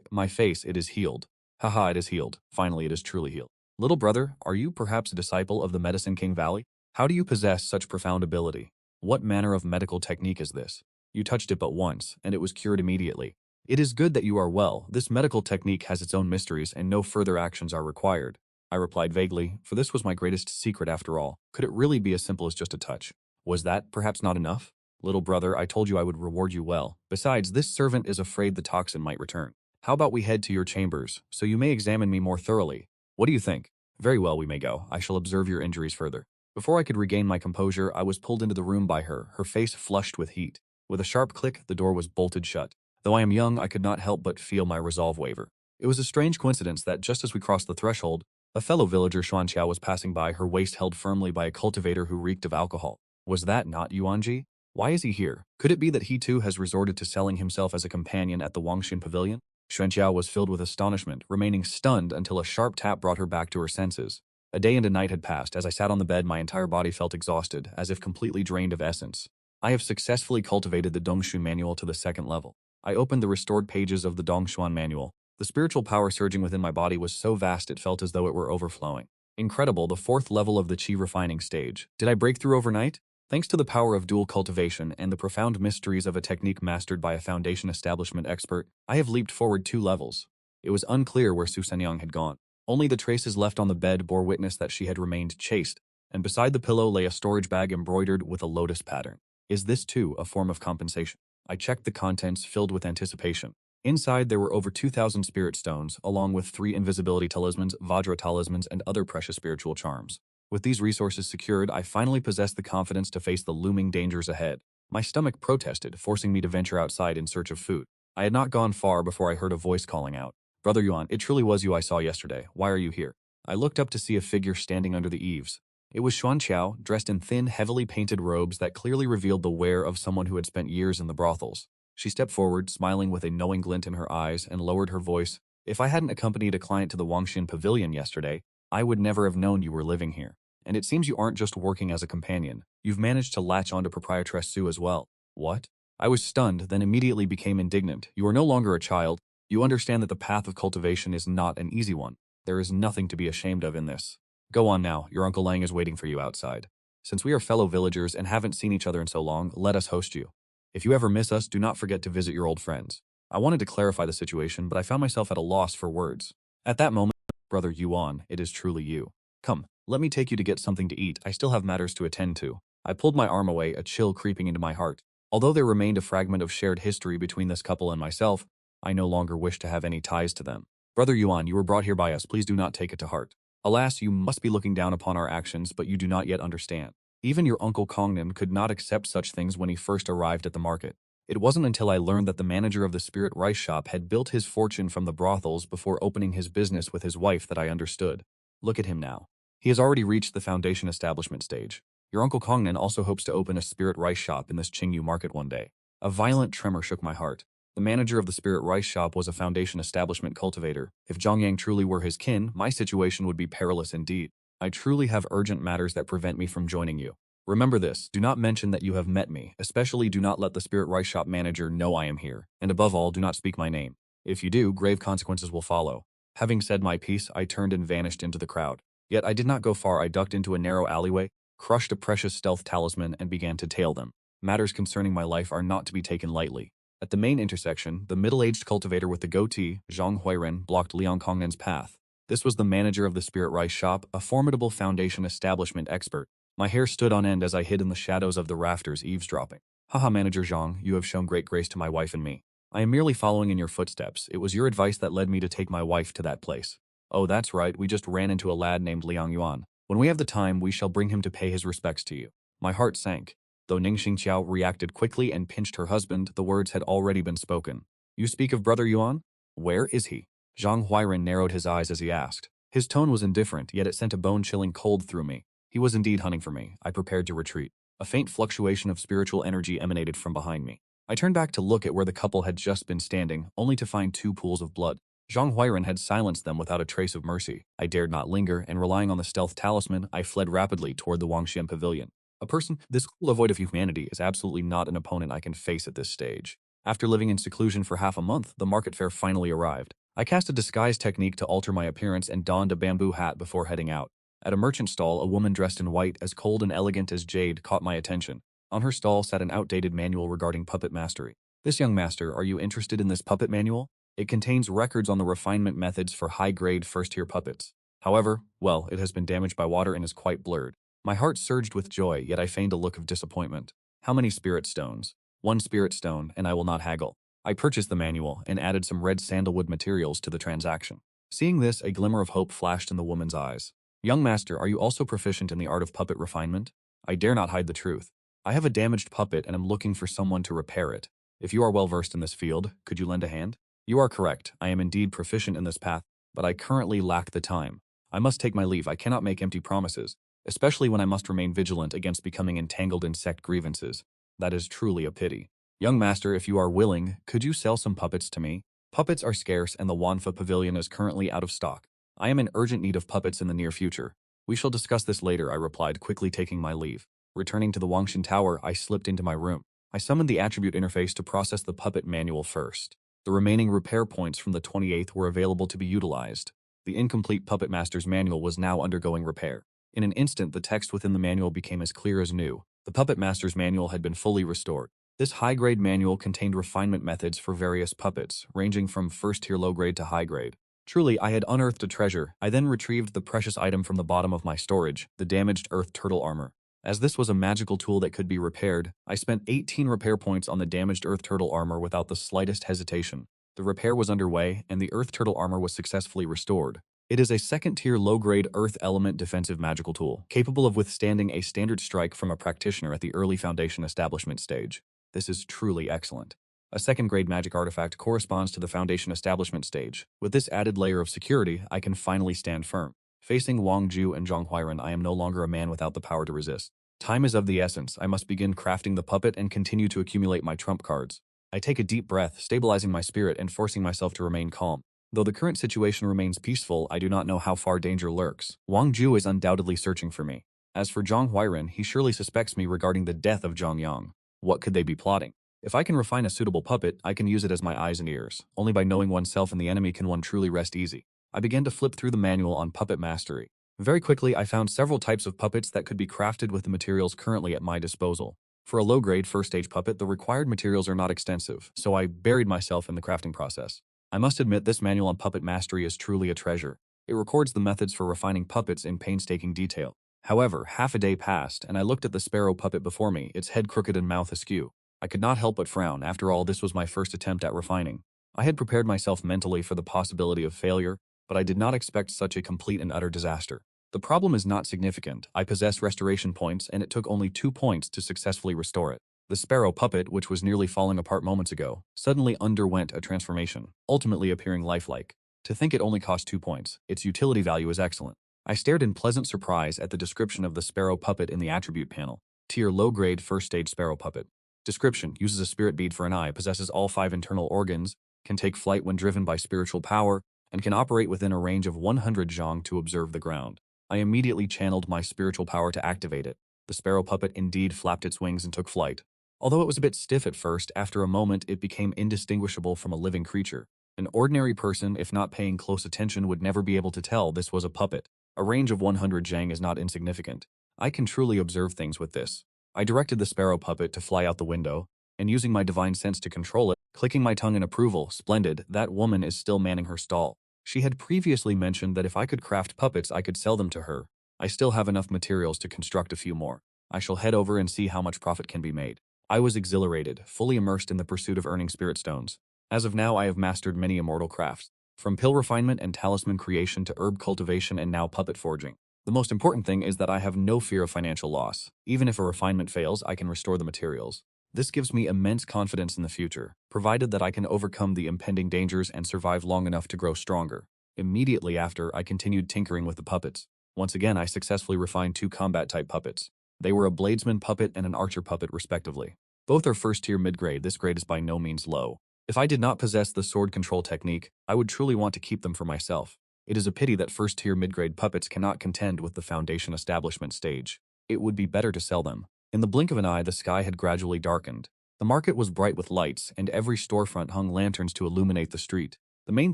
My face, it is healed. Haha, it is healed. Finally, it is truly healed. "Little brother, are you perhaps a disciple of the Medicine King Valley? How do you possess such profound ability? What manner of medical technique is this? You touched it but once, and it was cured immediately. It is good that you are well. This medical technique has its own mysteries, and no further actions are required." I replied vaguely, for this was my greatest secret after all. Could it really be as simple as just a touch? Was that perhaps not enough? "Little brother, I told you I would reward you well. Besides, this servant is afraid the toxin might return. How about we head to your chambers, so you may examine me more thoroughly? What do you think?" "Very well, we may go. I shall observe your injuries further." Before I could regain my composure, I was pulled into the room by her face flushed with heat. With a sharp click, the door was bolted shut. Though I am young, I could not help but feel my resolve waver. It was a strange coincidence that just as we crossed the threshold, a fellow villager Xuanqiao was passing by, her waist held firmly by a cultivator who reeked of alcohol. Was that not Yuanji? Why is he here? Could it be that he too has resorted to selling himself as a companion at the Wangshin Pavilion? Xuanqiao was filled with astonishment, remaining stunned until a sharp tap brought her back to her senses. A day and a night had passed. As I sat on the bed, my entire body felt exhausted, as if completely drained of essence. I have successfully cultivated the Dongshu manual to the second level. I opened the restored pages of the Dongshuan manual. The spiritual power surging within my body was so vast it felt as though it were overflowing. Incredible, the fourth level of the Qi refining stage. Did I break through overnight? Thanks to the power of dual cultivation and the profound mysteries of a technique mastered by a foundation establishment expert, I have leaped forward 2 levels. It was unclear where Su Sanyang had gone. Only the traces left on the bed bore witness that she had remained chaste, and beside the pillow lay a storage bag embroidered with a lotus pattern. Is this, too, a form of compensation? I checked the contents, filled with anticipation. Inside, there were over 2,000 spirit stones, along with 3 invisibility talismans, Vajra talismans, and other precious spiritual charms. With these resources secured, I finally possessed the confidence to face the looming dangers ahead. My stomach protested, forcing me to venture outside in search of food. I had not gone far before I heard a voice calling out, "Brother Yuan, it truly was you I saw yesterday. Why are you here?" I looked up to see a figure standing under the eaves. It was Xuanqiao, dressed in thin, heavily painted robes that clearly revealed the wear of someone who had spent years in the brothels. She stepped forward, smiling with a knowing glint in her eyes, and lowered her voice. "If I hadn't accompanied a client to the Wangxin Pavilion yesterday, I would never have known you were living here. And it seems you aren't just working as a companion. You've managed to latch onto proprietress Su as well." "What?" I was stunned, then immediately became indignant. "You are no longer a child. You understand that the path of cultivation is not an easy one. There is nothing to be ashamed of in this. Go on now, your Uncle Liang is waiting for you outside. Since we are fellow villagers and haven't seen each other in so long, let us host you. If you ever miss us, do not forget to visit your old friends." I wanted to clarify the situation, but I found myself at a loss for words. At that moment, "Brother Yuan, it is truly you. Come, let me take you to get something to eat. I still have matters to attend to." I pulled my arm away, a chill creeping into my heart. Although there remained a fragment of shared history between this couple and myself, I no longer wished to have any ties to them. "Brother Yuan, you were brought here by us. Please do not take it to heart. Alas, you must be looking down upon our actions, but you do not yet understand. Even your Uncle Kongnan could not accept such things when he first arrived at the market. It wasn't until I learned that the manager of the spirit rice shop had built his fortune from the brothels before opening his business with his wife that I understood. Look at him now. He has already reached the foundation establishment stage. Your Uncle Kongnan also hopes to open a spirit rice shop in this Qingyu market one day." A violent tremor shook my heart. The manager of the spirit rice shop was a foundation establishment cultivator. If Zhang Yang truly were his kin, my situation would be perilous indeed. "I truly have urgent matters that prevent me from joining you. Remember this, do not mention that you have met me, especially do not let the spirit rice shop manager know I am here, and above all, do not speak my name. If you do, grave consequences will follow." Having said my piece, I turned and vanished into the crowd. Yet I did not go far. I ducked into a narrow alleyway, crushed a precious stealth talisman, and began to tail them. Matters concerning my life are not to be taken lightly. At the main intersection, the middle-aged cultivator with the goatee, Zhang Huiren, blocked Liang Kongnan's path. This was the manager of the spirit rice shop, a formidable foundation establishment expert. My hair stood on end as I hid in the shadows of the rafters, eavesdropping. "Haha, Manager Zhang, you have shown great grace to my wife and me. I am merely following in your footsteps. It was your advice that led me to take my wife to that place." "Oh, that's right, we just ran into a lad named Liang Yuan. When we have the time, we shall bring him to pay his respects to you." My heart sank. Though Ning Xingqiao reacted quickly and pinched her husband, the words had already been spoken. "You speak of Brother Yuan? Where is he?" Zhang Huiren narrowed his eyes as he asked. His tone was indifferent, yet it sent a bone-chilling cold through me. He was indeed hunting for me. I prepared to retreat. A faint fluctuation of spiritual energy emanated from behind me. I turned back to look at where the couple had just been standing, only to find 2 pools of blood. Zhang Huiren had silenced them without a trace of mercy. I dared not linger, and relying on the stealth talisman, I fled rapidly toward the Wangxian Pavilion. A person this devoid of humanity is absolutely not an opponent I can face at this stage. After living in seclusion for half a month, the market fair finally arrived. I cast a disguise technique to alter my appearance and donned a bamboo hat before heading out. At a merchant stall, a woman dressed in white, as cold and elegant as jade, caught my attention. On her stall sat an outdated manual regarding puppet mastery. "This young master, are you interested in this puppet manual? It contains records on the refinement methods for high-grade first-tier puppets. However, well, it has been damaged by water and is quite blurred." My heart surged with joy, yet I feigned a look of disappointment. "How many spirit stones?" "1 spirit stone, and I will not haggle." I purchased the manual and added some red sandalwood materials to the transaction. Seeing this, a glimmer of hope flashed in the woman's eyes. "Young master, are you also proficient in the art of puppet refinement?" I dare not hide the truth. "I have a damaged puppet and am looking for someone to repair it. If you are well versed in this field, could you lend a hand?" "You are correct. I am indeed proficient in this path, but I currently lack the time. I must take my leave. I cannot make empty promises, especially when I must remain vigilant against becoming entangled in sect grievances. That is truly a pity. Young master, if you are willing, could you sell some puppets to me?" Puppets are scarce and the Wanfa Pavilion is currently out of stock. I am in urgent need of puppets in the near future. We shall discuss this later, I replied, quickly taking my leave. Returning to the Wangshan Tower, I slipped into my room. I summoned the attribute interface to process the puppet manual first. The remaining repair points from the 28th were available to be utilized. The incomplete Puppet Master's manual was now undergoing repair. In an instant, the text within the manual became as clear as new. The Puppet Master's manual had been fully restored. This high-grade manual contained refinement methods for various puppets, ranging from first-tier low-grade to high-grade. Truly, I had unearthed a treasure. I then retrieved the precious item from the bottom of my storage, the damaged earth turtle armor. As this was a magical tool that could be repaired, I spent 18 repair points on the damaged earth turtle armor without the slightest hesitation. The repair was underway, and the earth turtle armor was successfully restored. It is a second-tier low-grade earth element defensive magical tool, capable of withstanding a standard strike from a practitioner at the early foundation establishment stage. This is truly excellent. A second-grade magic artifact corresponds to the foundation establishment stage. With this added layer of security, I can finally stand firm. Facing Wang Ju and Zhang Huairan, I am no longer a man without the power to resist. Time is of the essence. I must begin crafting the puppet and continue to accumulate my trump cards. I take a deep breath, stabilizing my spirit and forcing myself to remain calm. Though the current situation remains peaceful, I do not know how far danger lurks. Wang Ju is undoubtedly searching for me. As for Zhang Huairan, he surely suspects me regarding the death of Zhang Yang. What could they be plotting? If I can refine a suitable puppet, I can use it as my eyes and ears. Only by knowing oneself and the enemy can one truly rest easy. I began to flip through the manual on puppet mastery. Very quickly, I found several types of puppets that could be crafted with the materials currently at my disposal. For a low-grade first-stage puppet, the required materials are not extensive, so I buried myself in the crafting process. I must admit, this manual on puppet mastery is truly a treasure. It records the methods for refining puppets in painstaking detail. However, half a day passed, and I looked at the sparrow puppet before me, its head crooked and mouth askew. I could not help but frown. After all, this was my first attempt at refining. I had prepared myself mentally for the possibility of failure, but I did not expect such a complete and utter disaster. The problem is not significant. I possess restoration points, and it took only 2 points to successfully restore it. The sparrow puppet, which was nearly falling apart moments ago, suddenly underwent a transformation, ultimately appearing lifelike. To think it only cost 2 points, its utility value is excellent. I stared in pleasant surprise at the description of the sparrow puppet in the attribute panel. Tier low-grade first-stage sparrow puppet. Description: uses a spirit bead for an eye, possesses all 5 internal organs, can take flight when driven by spiritual power, and can operate within a range of 100 zhang to observe the ground. I immediately channeled my spiritual power to activate it. The sparrow puppet indeed flapped its wings and took flight. Although it was a bit stiff at first, after a moment it became indistinguishable from a living creature. An ordinary person, if not paying close attention, would never be able to tell this was a puppet. A range of 100 zhang is not insignificant. I can truly observe things with this. I directed the sparrow puppet to fly out the window, and using my divine sense to control it, clicking my tongue in approval, splendid, that woman is still manning her stall. She had previously mentioned that if I could craft puppets, I could sell them to her. I still have enough materials to construct a few more. I shall head over and see how much profit can be made. I was exhilarated, fully immersed in the pursuit of earning spirit stones. As of now, I have mastered many immortal crafts, from pill refinement and talisman creation to herb cultivation and now puppet forging. The most important thing is that I have no fear of financial loss. Even if a refinement fails, I can restore the materials. This gives me immense confidence in the future, provided that I can overcome the impending dangers and survive long enough to grow stronger. Immediately after, I continued tinkering with the puppets. Once again, I successfully refined 2 combat-type puppets. They were a bladesman puppet and an archer puppet, respectively. Both are first-tier mid-grade. This grade is by no means low. If I did not possess the sword control technique, I would truly want to keep them for myself. It is a pity that first-tier mid-grade puppets cannot contend with the foundation establishment stage. It would be better to sell them. In the blink of an eye, the sky had gradually darkened. The market was bright with lights, and every storefront hung lanterns to illuminate the street. The main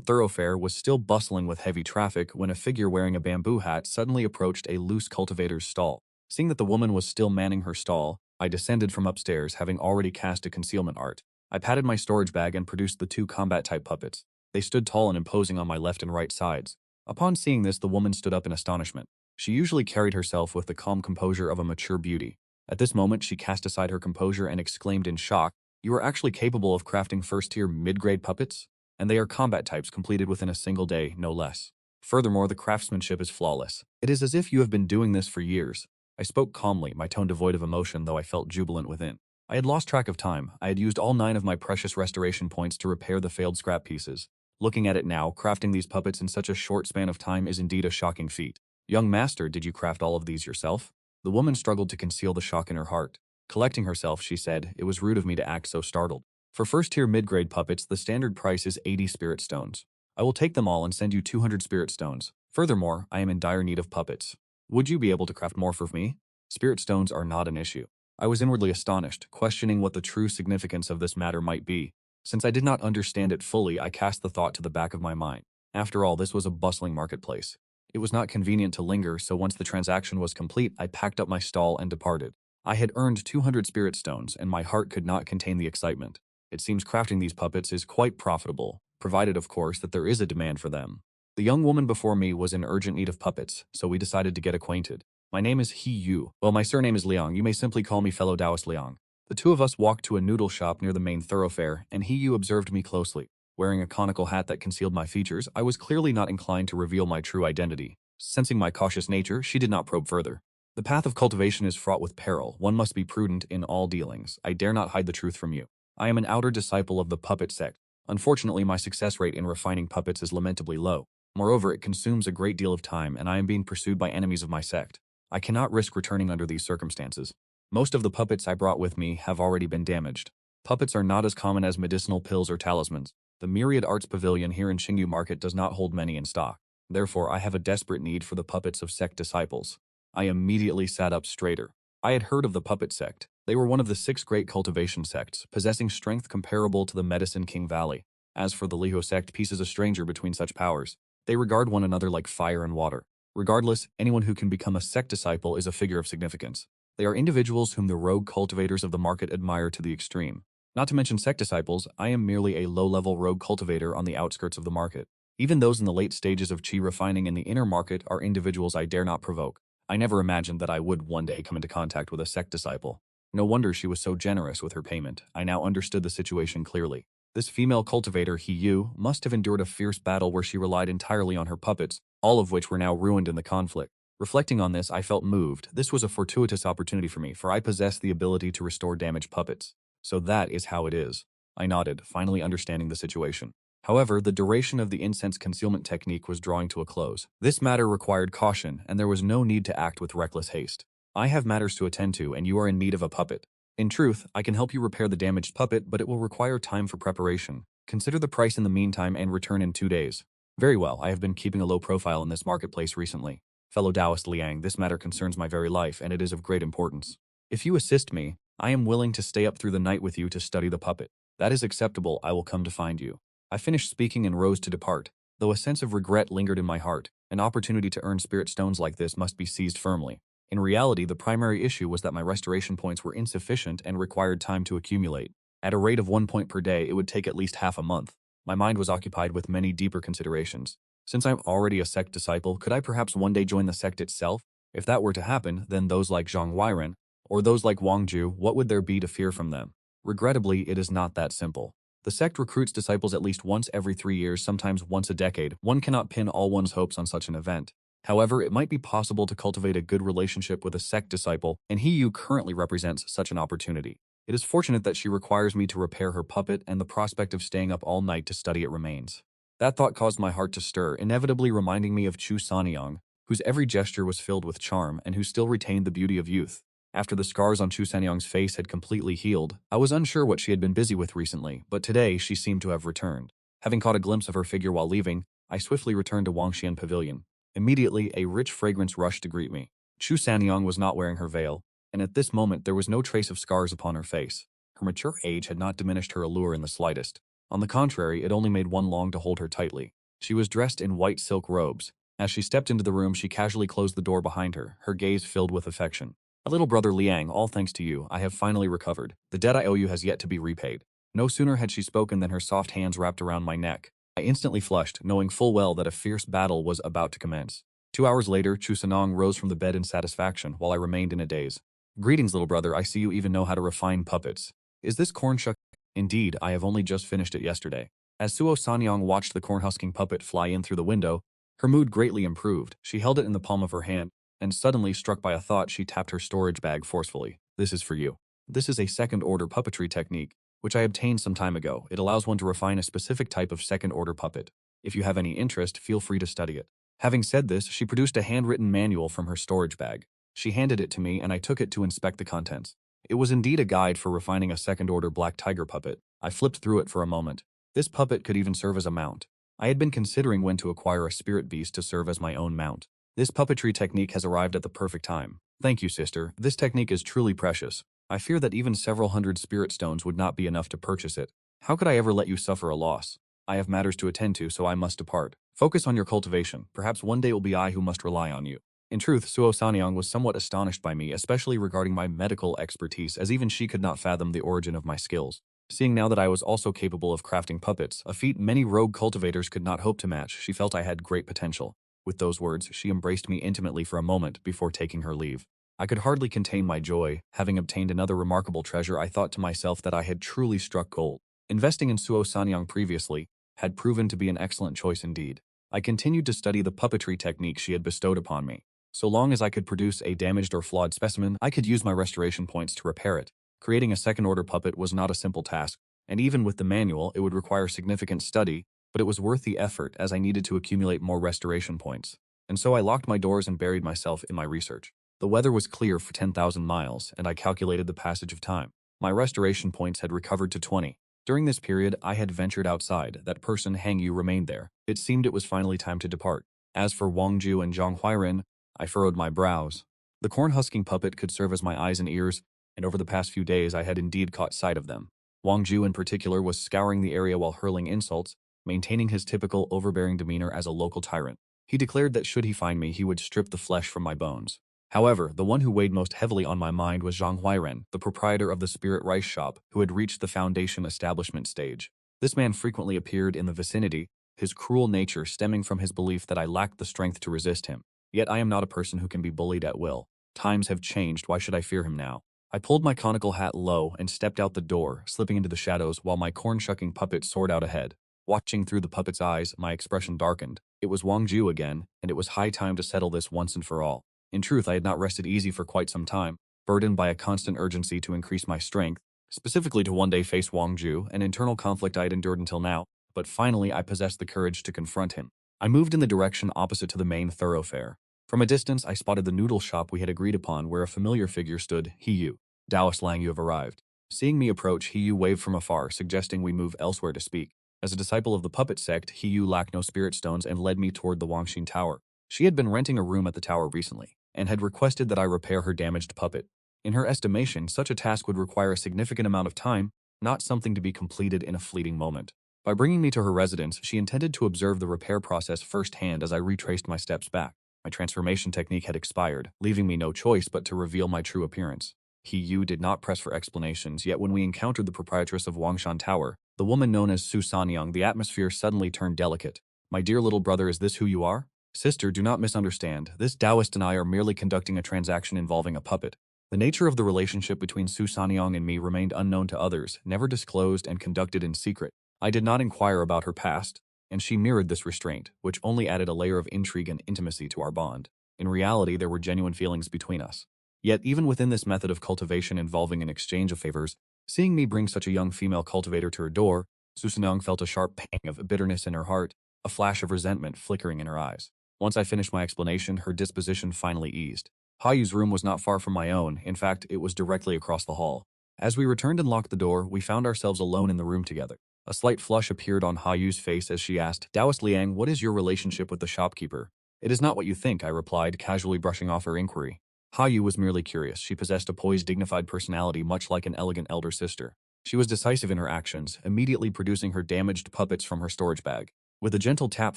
thoroughfare was still bustling with heavy traffic when a figure wearing a bamboo hat suddenly approached a loose cultivator's stall. Seeing that the woman was still manning her stall, I descended from upstairs, having already cast a concealment art. I patted my storage bag and produced the 2 combat-type puppets. They stood tall and imposing on my left and right sides. Upon seeing this, the woman stood up in astonishment. She usually carried herself with the calm composure of a mature beauty. At this moment, she cast aside her composure and exclaimed in shock, "You are actually capable of crafting first-tier mid-grade puppets? And they are combat types completed within a single day, no less. Furthermore, the craftsmanship is flawless. It is as if you have been doing this for years." I spoke calmly, my tone devoid of emotion, though I felt jubilant within. I had lost track of time. I had used all 9 of my precious restoration points to repair the failed scrap pieces. Looking at it now, crafting these puppets in such a short span of time is indeed a shocking feat. "Young master, did you craft all of these yourself?" The woman struggled to conceal the shock in her heart. Collecting herself, she said, "It was rude of me to act so startled. For first-tier mid-grade puppets, the standard price is 80 spirit stones. I will take them all and send you 200 spirit stones. Furthermore, I am in dire need of puppets. Would you be able to craft more for me? Spirit stones are not an issue. I was inwardly astonished, questioning what the true significance of this matter might be. Since I did not understand it fully, I cast the thought to the back of my mind. After all, this was a bustling marketplace. It was not convenient to linger, so once the transaction was complete, I packed up my stall and departed. I had earned 200 spirit stones, and my heart could not contain the excitement. It seems crafting these puppets is quite profitable, provided, of course, that there is a demand for them. The young woman before me was in urgent need of puppets, so we decided to get acquainted. My name is He Yu. Well, my surname is Liang. You may simply call me fellow Taoist Liang. The two of us walked to a noodle shop near the main thoroughfare, and He Yu observed me closely. Wearing a conical hat that concealed my features, I was clearly not inclined to reveal my true identity. Sensing my cautious nature, she did not probe further. The path of cultivation is fraught with peril. One must be prudent in all dealings. I dare not hide the truth from you. I am an outer disciple of the puppet sect. Unfortunately, my success rate in refining puppets is lamentably low. Moreover, it consumes a great deal of time, and I am being pursued by enemies of my sect. I cannot risk returning under these circumstances. Most of the puppets I brought with me have already been damaged. Puppets are not as common as medicinal pills or talismans. The Myriad Arts Pavilion here in Xingyu Market does not hold many in stock. Therefore, I have a desperate need for the puppets of sect disciples. I immediately sat up straighter. I had heard of the puppet sect. They were one of the 6 great cultivation sects, possessing strength comparable to the Medicine King Valley. As for the Liho sect, peace is a stranger between such powers. They regard one another like fire and water. Regardless, anyone who can become a sect disciple is a figure of significance. They are individuals whom the rogue cultivators of the market admire to the extreme. Not to mention sect disciples, I am merely a low-level rogue cultivator on the outskirts of the market. Even those in the late stages of chi refining in the inner market are individuals I dare not provoke. I never imagined that I would one day come into contact with a sect disciple. No wonder she was so generous with her payment. I now understood the situation clearly. This female cultivator, He Yu, must have endured a fierce battle where she relied entirely on her puppets, all of which were now ruined in the conflict. Reflecting on this, I felt moved. This was a fortuitous opportunity for me, for I possessed the ability to restore damaged puppets. So that is how it is. I nodded, finally understanding the situation. However, the duration of the incense concealment technique was drawing to a close. This matter required caution, and there was no need to act with reckless haste. I have matters to attend to, and you are in need of a puppet. In truth, I can help you repair the damaged puppet, but it will require time for preparation. Consider the price in the meantime and return in 2 days. Very well, I have been keeping a low profile in this marketplace recently. Fellow Taoist Liang, this matter concerns my very life, and it is of great importance. If you assist me, I am willing to stay up through the night with you to study the puppet. That is acceptable, I will come to find you. I finished speaking and rose to depart, though a sense of regret lingered in my heart. An opportunity to earn spirit stones like this must be seized firmly. In reality, the primary issue was that my restoration points were insufficient and required time to accumulate. At a rate of 1 point per day, it would take at least half a month. My mind was occupied with many deeper considerations. Since I'm already a sect disciple, could I perhaps one day join the sect itself? If that were to happen, then those like Zhang Weiren, or those like Wang Ju, what would there be to fear from them? Regrettably, it is not that simple. The sect recruits disciples at least once every 3 years, sometimes once a decade. One cannot pin all one's hopes on such an event. However, it might be possible to cultivate a good relationship with a sect disciple, and He Yu currently represents such an opportunity. It is fortunate that she requires me to repair her puppet, and the prospect of staying up all night to study it remains. That thought caused my heart to stir, inevitably reminding me of Chu Sanyang, whose every gesture was filled with charm and who still retained the beauty of youth. After the scars on Chu Sanyang's face had completely healed, I was unsure what she had been busy with recently, but today she seemed to have returned. Having caught a glimpse of her figure while leaving, I swiftly returned to Wangxian Pavilion. Immediately, a rich fragrance rushed to greet me. Chu Sanyang was not wearing her veil, and at this moment there was no trace of scars upon her face. Her mature age had not diminished her allure in the slightest. On the contrary, it only made one long to hold her tightly. She was dressed in white silk robes. As she stepped into the room, she casually closed the door behind her, her gaze filled with affection. "My little brother Liang, all thanks to you, I have finally recovered. The debt I owe you has yet to be repaid." No sooner had she spoken than her soft hands wrapped around my neck. I instantly flushed, knowing full well that a fierce battle was about to commence. 2 hours later, Chu Sanong rose from the bed in satisfaction, while I remained in a daze. "Greetings, little brother, I see you even know how to refine puppets. Is this corn shuck?" "Indeed, I have only just finished it yesterday." As Suo Sanyang watched the corn-husking puppet fly in through the window, her mood greatly improved. She held it in the palm of her hand, and suddenly, struck by a thought, she tapped her storage bag forcefully. "This is for you. This is a second-order puppetry technique, which I obtained some time ago. It allows one to refine a specific type of second-order puppet. If you have any interest, feel free to study it." Having said this, she produced a handwritten manual from her storage bag. She handed it to me, and I took it to inspect the contents. It was indeed a guide for refining a second-order black tiger puppet. I flipped through it for a moment. This puppet could even serve as a mount. I had been considering when to acquire a spirit beast to serve as my own mount. This puppetry technique has arrived at the perfect time. Thank you, sister. This technique is truly precious. I fear that even several hundred spirit stones would not be enough to purchase it. How could I ever let you suffer a loss? I have matters to attend to, so I must depart. Focus on your cultivation. Perhaps one day it will be I who must rely on you. In truth, Suo Sanyang was somewhat astonished by me, especially regarding my medical expertise, as even she could not fathom the origin of my skills. Seeing now that I was also capable of crafting puppets, a feat many rogue cultivators could not hope to match, she felt I had great potential. With those words, she embraced me intimately for a moment before taking her leave. I could hardly contain my joy. Having obtained another remarkable treasure, I thought to myself that I had truly struck gold. Investing in Suo Sanyang previously had proven to be an excellent choice indeed. I continued to study the puppetry technique she had bestowed upon me. So long as I could produce a damaged or flawed specimen, I could use my restoration points to repair it. Creating a second-order puppet was not a simple task, and even with the manual, it would require significant study, but it was worth the effort as I needed to accumulate more restoration points. And so I locked my doors and buried myself in my research. The weather was clear for 10,000 miles, and I calculated the passage of time. My restoration points had recovered to 20. During this period, I had ventured outside. That person, Hang Yu, remained there. It seemed it was finally time to depart. As for Wang Ju and Zhang Huairen, I furrowed my brows. The corn-husking puppet could serve as my eyes and ears, and over the past few days I had indeed caught sight of them. Wang Ju in particular was scouring the area while hurling insults, maintaining his typical overbearing demeanor as a local tyrant. He declared that should he find me, he would strip the flesh from my bones. However, the one who weighed most heavily on my mind was Zhang Huairen, the proprietor of the Spirit Rice Shop, who had reached the foundation establishment stage. This man frequently appeared in the vicinity, his cruel nature stemming from his belief that I lacked the strength to resist him. Yet I am not a person who can be bullied at will. Times have changed, why should I fear him now? I pulled my conical hat low and stepped out the door, slipping into the shadows while my corn-shucking puppet soared out ahead. Watching through the puppet's eyes, my expression darkened. It was Wang Ju again, and it was high time to settle this once and for all. In truth, I had not rested easy for quite some time, burdened by a constant urgency to increase my strength, specifically to one day face Wang Ju, an internal conflict I had endured until now, but finally I possessed the courage to confront him. I moved in the direction opposite to the main thoroughfare. From a distance, I spotted the noodle shop we had agreed upon where a familiar figure stood, He Yu. Taoist Liang Yu have arrived. Seeing me approach, He Yu waved from afar, suggesting we move elsewhere to speak. As a disciple of the puppet sect, He Yu lacked no spirit stones and led me toward the Wangxin Tower. She had been renting a room at the tower recently, and had requested that I repair her damaged puppet. In her estimation, such a task would require a significant amount of time, not something to be completed in a fleeting moment. By bringing me to her residence, she intended to observe the repair process firsthand as I retraced my steps back. My transformation technique had expired, leaving me no choice but to reveal my true appearance. He Yu did not press for explanations, yet when we encountered the proprietress of Wangshan Tower, the woman known as Su Sanyang, the atmosphere suddenly turned delicate. My dear little brother, is this who you are? Sister, do not misunderstand. This Taoist and I are merely conducting a transaction involving a puppet. The nature of the relationship between Su Sanyang and me remained unknown to others, never disclosed and conducted in secret. I did not inquire about her past, and she mirrored this restraint, which only added a layer of intrigue and intimacy to our bond. In reality, there were genuine feelings between us. Yet, even within this method of cultivation involving an exchange of favors, seeing me bring such a young female cultivator to her door, Su Sanyang felt a sharp pang of bitterness in her heart, a flash of resentment flickering in her eyes. Once I finished my explanation, her disposition finally eased. Hayu's room was not far from my own. In fact, it was directly across the hall. As we returned and locked the door, we found ourselves alone in the room together. A slight flush appeared on Hayu's face as she asked, "Taoist Liang, what is your relationship with the shopkeeper?" "It is not what you think," I replied, casually brushing off her inquiry. Hayu was merely curious. She possessed a poised, dignified personality much like an elegant elder sister. She was decisive in her actions, immediately producing her damaged puppets from her storage bag. With a gentle tap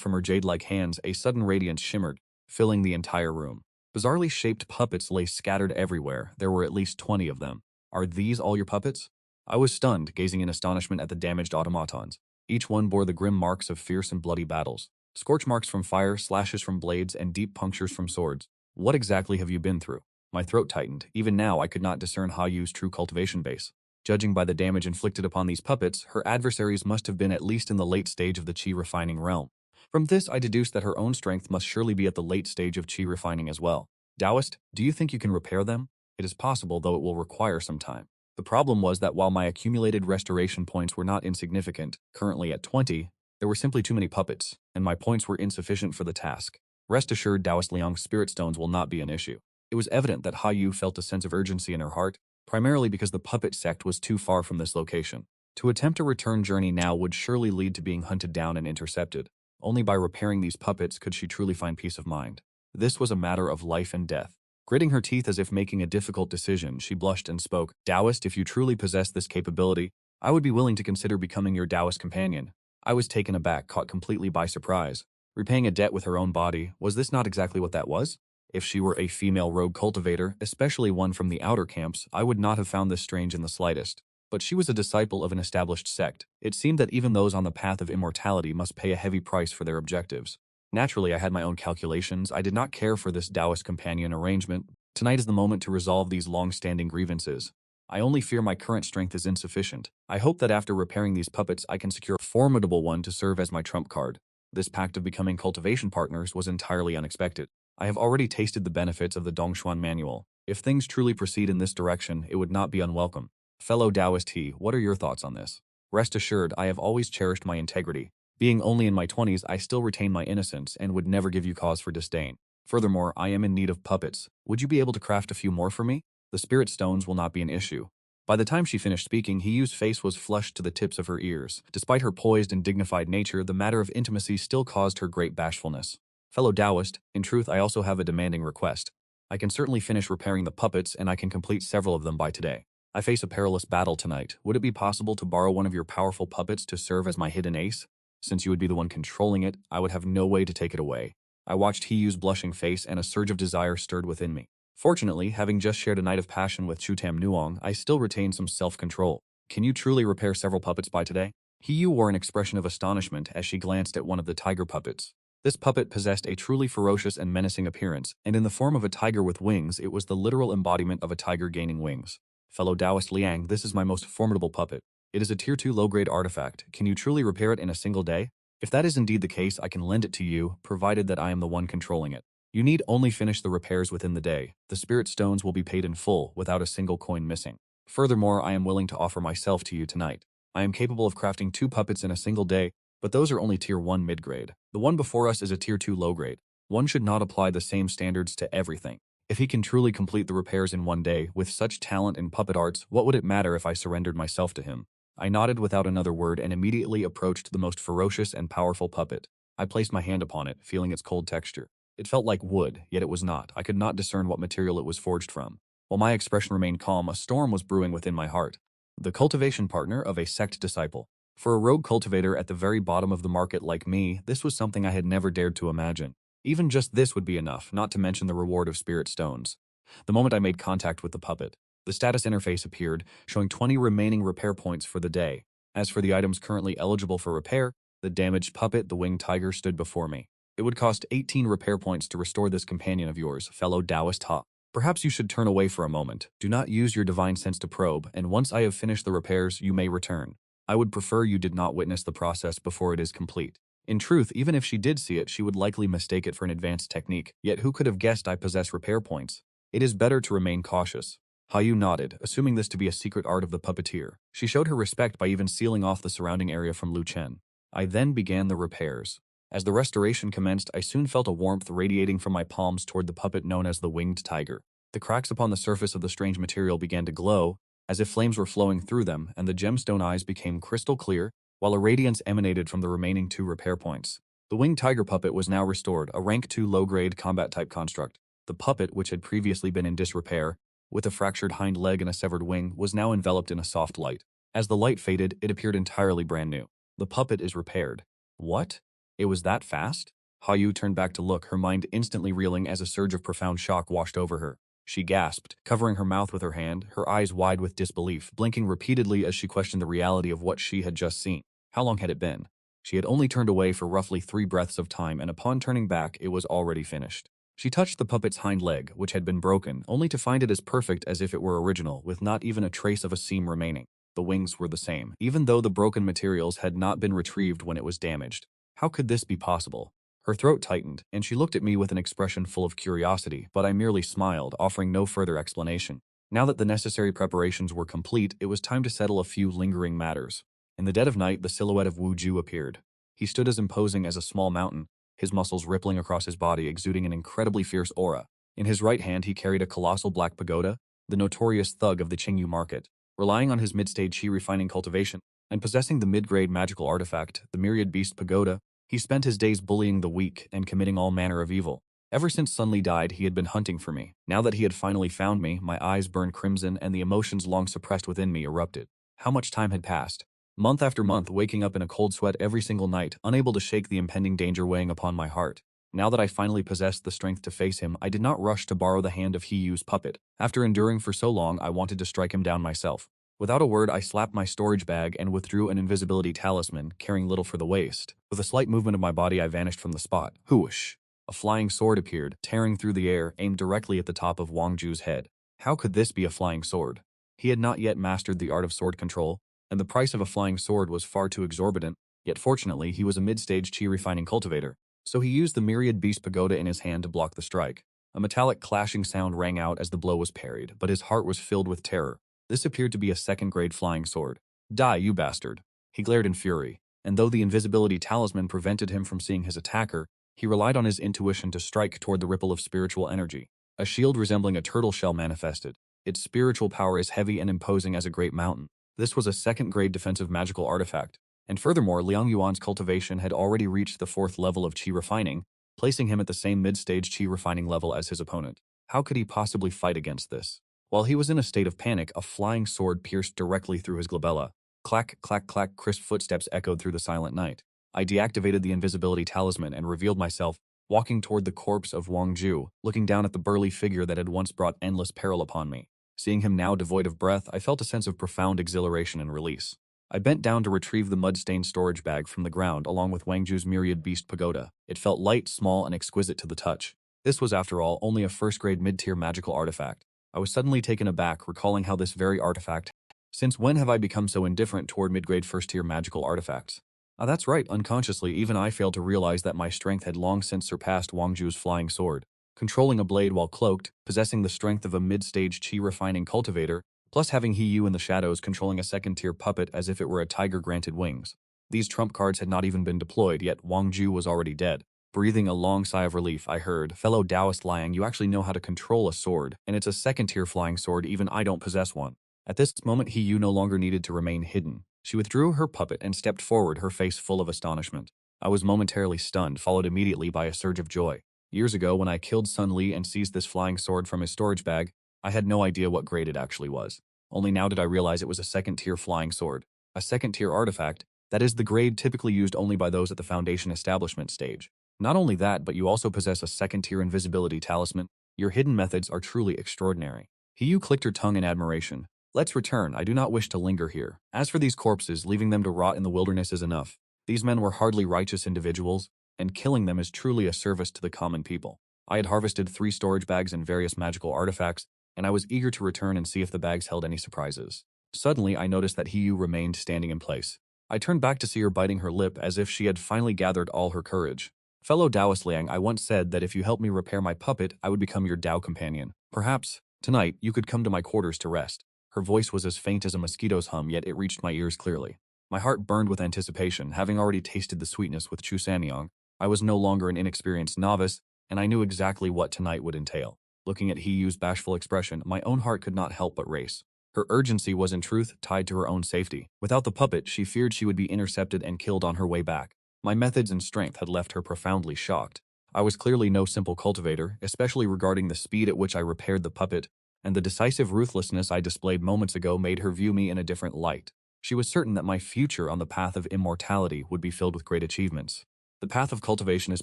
from her jade-like hands, a sudden radiance shimmered, filling the entire room. Bizarrely shaped puppets lay scattered everywhere. There were at least 20 of them. "Are these all your puppets?" I was stunned, gazing in astonishment at the damaged automatons. Each one bore the grim marks of fierce and bloody battles. Scorch marks from fire, slashes from blades, and deep punctures from swords. "What exactly have you been through?" My throat tightened. Even now, I could not discern Hayu's true cultivation base. Judging by the damage inflicted upon these puppets, her adversaries must have been at least in the late stage of the chi refining realm. From this, I deduced that her own strength must surely be at the late stage of chi refining as well. "Taoist, do you think you can repair them?" "It is possible, though it will require some time." The problem was that while my accumulated restoration points were not insignificant, currently at 20, there were simply too many puppets, and my points were insufficient for the task. Rest assured, Taoist Liang's spirit stones will not be an issue. It was evident that Hayu felt a sense of urgency in her heart, primarily because the puppet sect was too far from this location. To attempt a return journey now would surely lead to being hunted down and intercepted. Only by repairing these puppets could she truly find peace of mind. This was a matter of life and death. Gritting her teeth as if making a difficult decision, she blushed and spoke, "Taoist, if you truly possess this capability, I would be willing to consider becoming your Taoist companion." I was taken aback, caught completely by surprise. Repaying a debt with her own body, was this not exactly what that was? If she were a female rogue cultivator, especially one from the outer camps, I would not have found this strange in the slightest. But she was a disciple of an established sect. It seemed that even those on the path of immortality must pay a heavy price for their objectives. Naturally, I had my own calculations. I did not care for this Taoist companion arrangement. Tonight is the moment to resolve these long-standing grievances. I only fear my current strength is insufficient. I hope that after repairing these puppets, I can secure a formidable one to serve as my trump card. This pact of becoming cultivation partners was entirely unexpected. I have already tasted the benefits of the Dongshuan manual. If things truly proceed in this direction, it would not be unwelcome. Fellow Taoist He, what are your thoughts on this? Rest assured, I have always cherished my integrity. Being only in my 20s, I still retain my innocence and would never give you cause for disdain. Furthermore, I am in need of puppets. Would you be able to craft a few more for me? The spirit stones will not be an issue. By the time she finished speaking, He Yu's face was flushed to the tips of her ears. Despite her poised and dignified nature, the matter of intimacy still caused her great bashfulness. Fellow Taoist, in truth, I also have a demanding request. I can certainly finish repairing the puppets, and I can complete several of them by today. I face a perilous battle tonight. Would it be possible to borrow one of your powerful puppets to serve as my hidden ace? Since you would be the one controlling it, I would have no way to take it away. I watched He Yu's blushing face, and a surge of desire stirred within me. Fortunately, having just shared a night of passion with Chutam Nuong, I still retained some self-control. Can you truly repair several puppets by today? He Yu wore an expression of astonishment as she glanced at one of the tiger puppets. This puppet possessed a truly ferocious and menacing appearance, and in the form of a tiger with wings, it was the literal embodiment of a tiger gaining wings. Fellow Taoist Liang, this is my most formidable puppet. It is a Tier 2 low-grade artifact. Can you truly repair it in a single day? If that is indeed the case, I can lend it to you, provided that I am the one controlling it. You need only finish the repairs within the day. The spirit stones will be paid in full, without a single coin missing. Furthermore, I am willing to offer myself to you tonight. I am capable of crafting 2 puppets in a single day, but those are only Tier 1 mid-grade. The one before us is a Tier 2 low-grade. One should not apply the same standards to everything. If he can truly complete the repairs in one day, with such talent in puppet arts, what would it matter if I surrendered myself to him? I nodded without another word and immediately approached the most ferocious and powerful puppet. I placed my hand upon it, feeling its cold texture. It felt like wood, yet it was not. I could not discern what material it was forged from. While my expression remained calm, a storm was brewing within my heart. The cultivation partner of a sect disciple. For a rogue cultivator at the very bottom of the market like me, this was something I had never dared to imagine. Even just this would be enough, not to mention the reward of spirit stones. The moment I made contact with the puppet, the status interface appeared, showing 20 remaining repair points for the day. As for the items currently eligible for repair, the damaged puppet, the winged tiger, stood before me. It would cost 18 repair points to restore this companion of yours, fellow Taoist Ha. Perhaps you should turn away for a moment. Do not use your divine sense to probe, and once I have finished the repairs, you may return. I would prefer you did not witness the process before it is complete. In truth, even if she did see it, she would likely mistake it for an advanced technique. Yet who could have guessed I possess repair points? It is better to remain cautious. Hayu nodded, assuming this to be a secret art of the puppeteer. She showed her respect by even sealing off the surrounding area from Lu Chen. I then began the repairs. As the restoration commenced, I soon felt a warmth radiating from my palms toward the puppet known as the winged tiger. The cracks upon the surface of the strange material began to glow, as if flames were flowing through them, and the gemstone eyes became crystal clear, while a radiance emanated from the remaining 2 repair points. The winged tiger puppet was now restored, a rank 2 low-grade combat-type construct. The puppet, which had previously been in disrepair, with a fractured hind leg and a severed wing, was now enveloped in a soft light. As the light faded, it appeared entirely brand new. The puppet is repaired. What? It was that fast? Hayu turned back to look, her mind instantly reeling as a surge of profound shock washed over her. She gasped, covering her mouth with her hand, her eyes wide with disbelief, blinking repeatedly as she questioned the reality of what she had just seen. How long had it been? She had only turned away for roughly 3 breaths of time, and upon turning back, it was already finished. She touched the puppet's hind leg, which had been broken, only to find it as perfect as if it were original, with not even a trace of a seam remaining. The wings were the same, even though the broken materials had not been retrieved when it was damaged. How could this be possible? Her throat tightened, and she looked at me with an expression full of curiosity, but I merely smiled, offering no further explanation. Now that the necessary preparations were complete, it was time to settle a few lingering matters. In the dead of night, the silhouette of Wu Ju appeared. He stood as imposing as a small mountain, his muscles rippling across his body, exuding an incredibly fierce aura. In his right hand, he carried a colossal black pagoda, the notorious thug of the Qingyu market. Relying on his mid-stage qi refining cultivation, and possessing the mid-grade magical artifact, the Myriad Beast Pagoda, he spent his days bullying the weak and committing all manner of evil. Ever since Sun Li died, he had been hunting for me. Now that he had finally found me, my eyes burned crimson and the emotions long suppressed within me erupted. How much time had passed? Month after month, waking up in a cold sweat every single night, unable to shake the impending danger weighing upon my heart. Now that I finally possessed the strength to face him, I did not rush to borrow the hand of He-Yu's puppet. After enduring for so long, I wanted to strike him down myself. Without a word, I slapped my storage bag and withdrew an invisibility talisman, caring little for the waste. With a slight movement of my body, I vanished from the spot. Whoosh! A flying sword appeared, tearing through the air, aimed directly at the top of Wang Ju's head. How could this be a flying sword? He had not yet mastered the art of sword control, and the price of a flying sword was far too exorbitant, yet fortunately he was a mid-stage chi-refining cultivator, so he used the Myriad Beast Pagoda in his hand to block the strike. A metallic clashing sound rang out as the blow was parried, but his heart was filled with terror. This appeared to be a second-grade flying sword. Die, you bastard! He glared in fury, and though the invisibility talisman prevented him from seeing his attacker, he relied on his intuition to strike toward the ripple of spiritual energy. A shield resembling a turtle shell manifested. Its spiritual power is heavy and imposing as a great mountain. This was a second-grade defensive magical artifact, and furthermore, Liang Yuan's cultivation had already reached the 4th level of chi refining, placing him at the same mid-stage chi refining level as his opponent. How could he possibly fight against this? While he was in a state of panic, a flying sword pierced directly through his glabella. Clack, clack, clack, crisp footsteps echoed through the silent night. I deactivated the invisibility talisman and revealed myself, walking toward the corpse of Wang Ju, looking down at the burly figure that had once brought endless peril upon me. Seeing him now devoid of breath, I felt a sense of profound exhilaration and release. I bent down to retrieve the mud-stained storage bag from the ground along with Wang Ju's Myriad Beast Pagoda. It felt light, small, and exquisite to the touch. This was, after all, only a first-grade mid-tier magical artifact. I was suddenly taken aback, recalling how this very artifact— since when have I become so indifferent toward mid-grade first-tier magical artifacts? That's right, unconsciously, even I failed to realize that my strength had long since surpassed Wang Ju's flying sword. Controlling a blade while cloaked, possessing the strength of a mid-stage chi-refining cultivator, plus having He-Yu in the shadows controlling a second-tier puppet as if it were a tiger granted wings. These trump cards had not even been deployed, yet Wang Ju was already dead. Breathing a long sigh of relief, I heard, "Fellow Taoist Liang, you actually know how to control a sword, and it's a second-tier flying sword, even I don't possess one." At this moment, He-Yu no longer needed to remain hidden. She withdrew her puppet and stepped forward, her face full of astonishment. I was momentarily stunned, followed immediately by a surge of joy. Years ago, when I killed Sun Li and seized this flying sword from his storage bag, I had no idea what grade it actually was. Only now did I realize it was a second-tier flying sword. A second-tier artifact, that is the grade typically used only by those at the Foundation establishment stage. Not only that, but you also possess a second-tier invisibility talisman. Your hidden methods are truly extraordinary. He-Yu clicked her tongue in admiration. Let's return, I do not wish to linger here. As for these corpses, leaving them to rot in the wilderness is enough. These men were hardly righteous individuals, and killing them is truly a service to the common people. I had harvested 3 storage bags and various magical artifacts, and I was eager to return and see if the bags held any surprises. Suddenly, I noticed that He-Yu remained standing in place. I turned back to see her biting her lip as if she had finally gathered all her courage. "Fellow Taoist Liang, I once said that if you helped me repair my puppet, I would become your Tao companion. Perhaps, tonight, you could come to my quarters to rest." Her voice was as faint as a mosquito's hum, yet it reached my ears clearly. My heart burned with anticipation, having already tasted the sweetness with Chu Sanyang. I was no longer an inexperienced novice, and I knew exactly what tonight would entail. Looking at He-Yu's bashful expression, my own heart could not help but race. Her urgency was in truth tied to her own safety. Without the puppet, she feared she would be intercepted and killed on her way back. My methods and strength had left her profoundly shocked. I was clearly no simple cultivator, especially regarding the speed at which I repaired the puppet, and the decisive ruthlessness I displayed moments ago made her view me in a different light. She was certain that my future on the path of immortality would be filled with great achievements. The path of cultivation is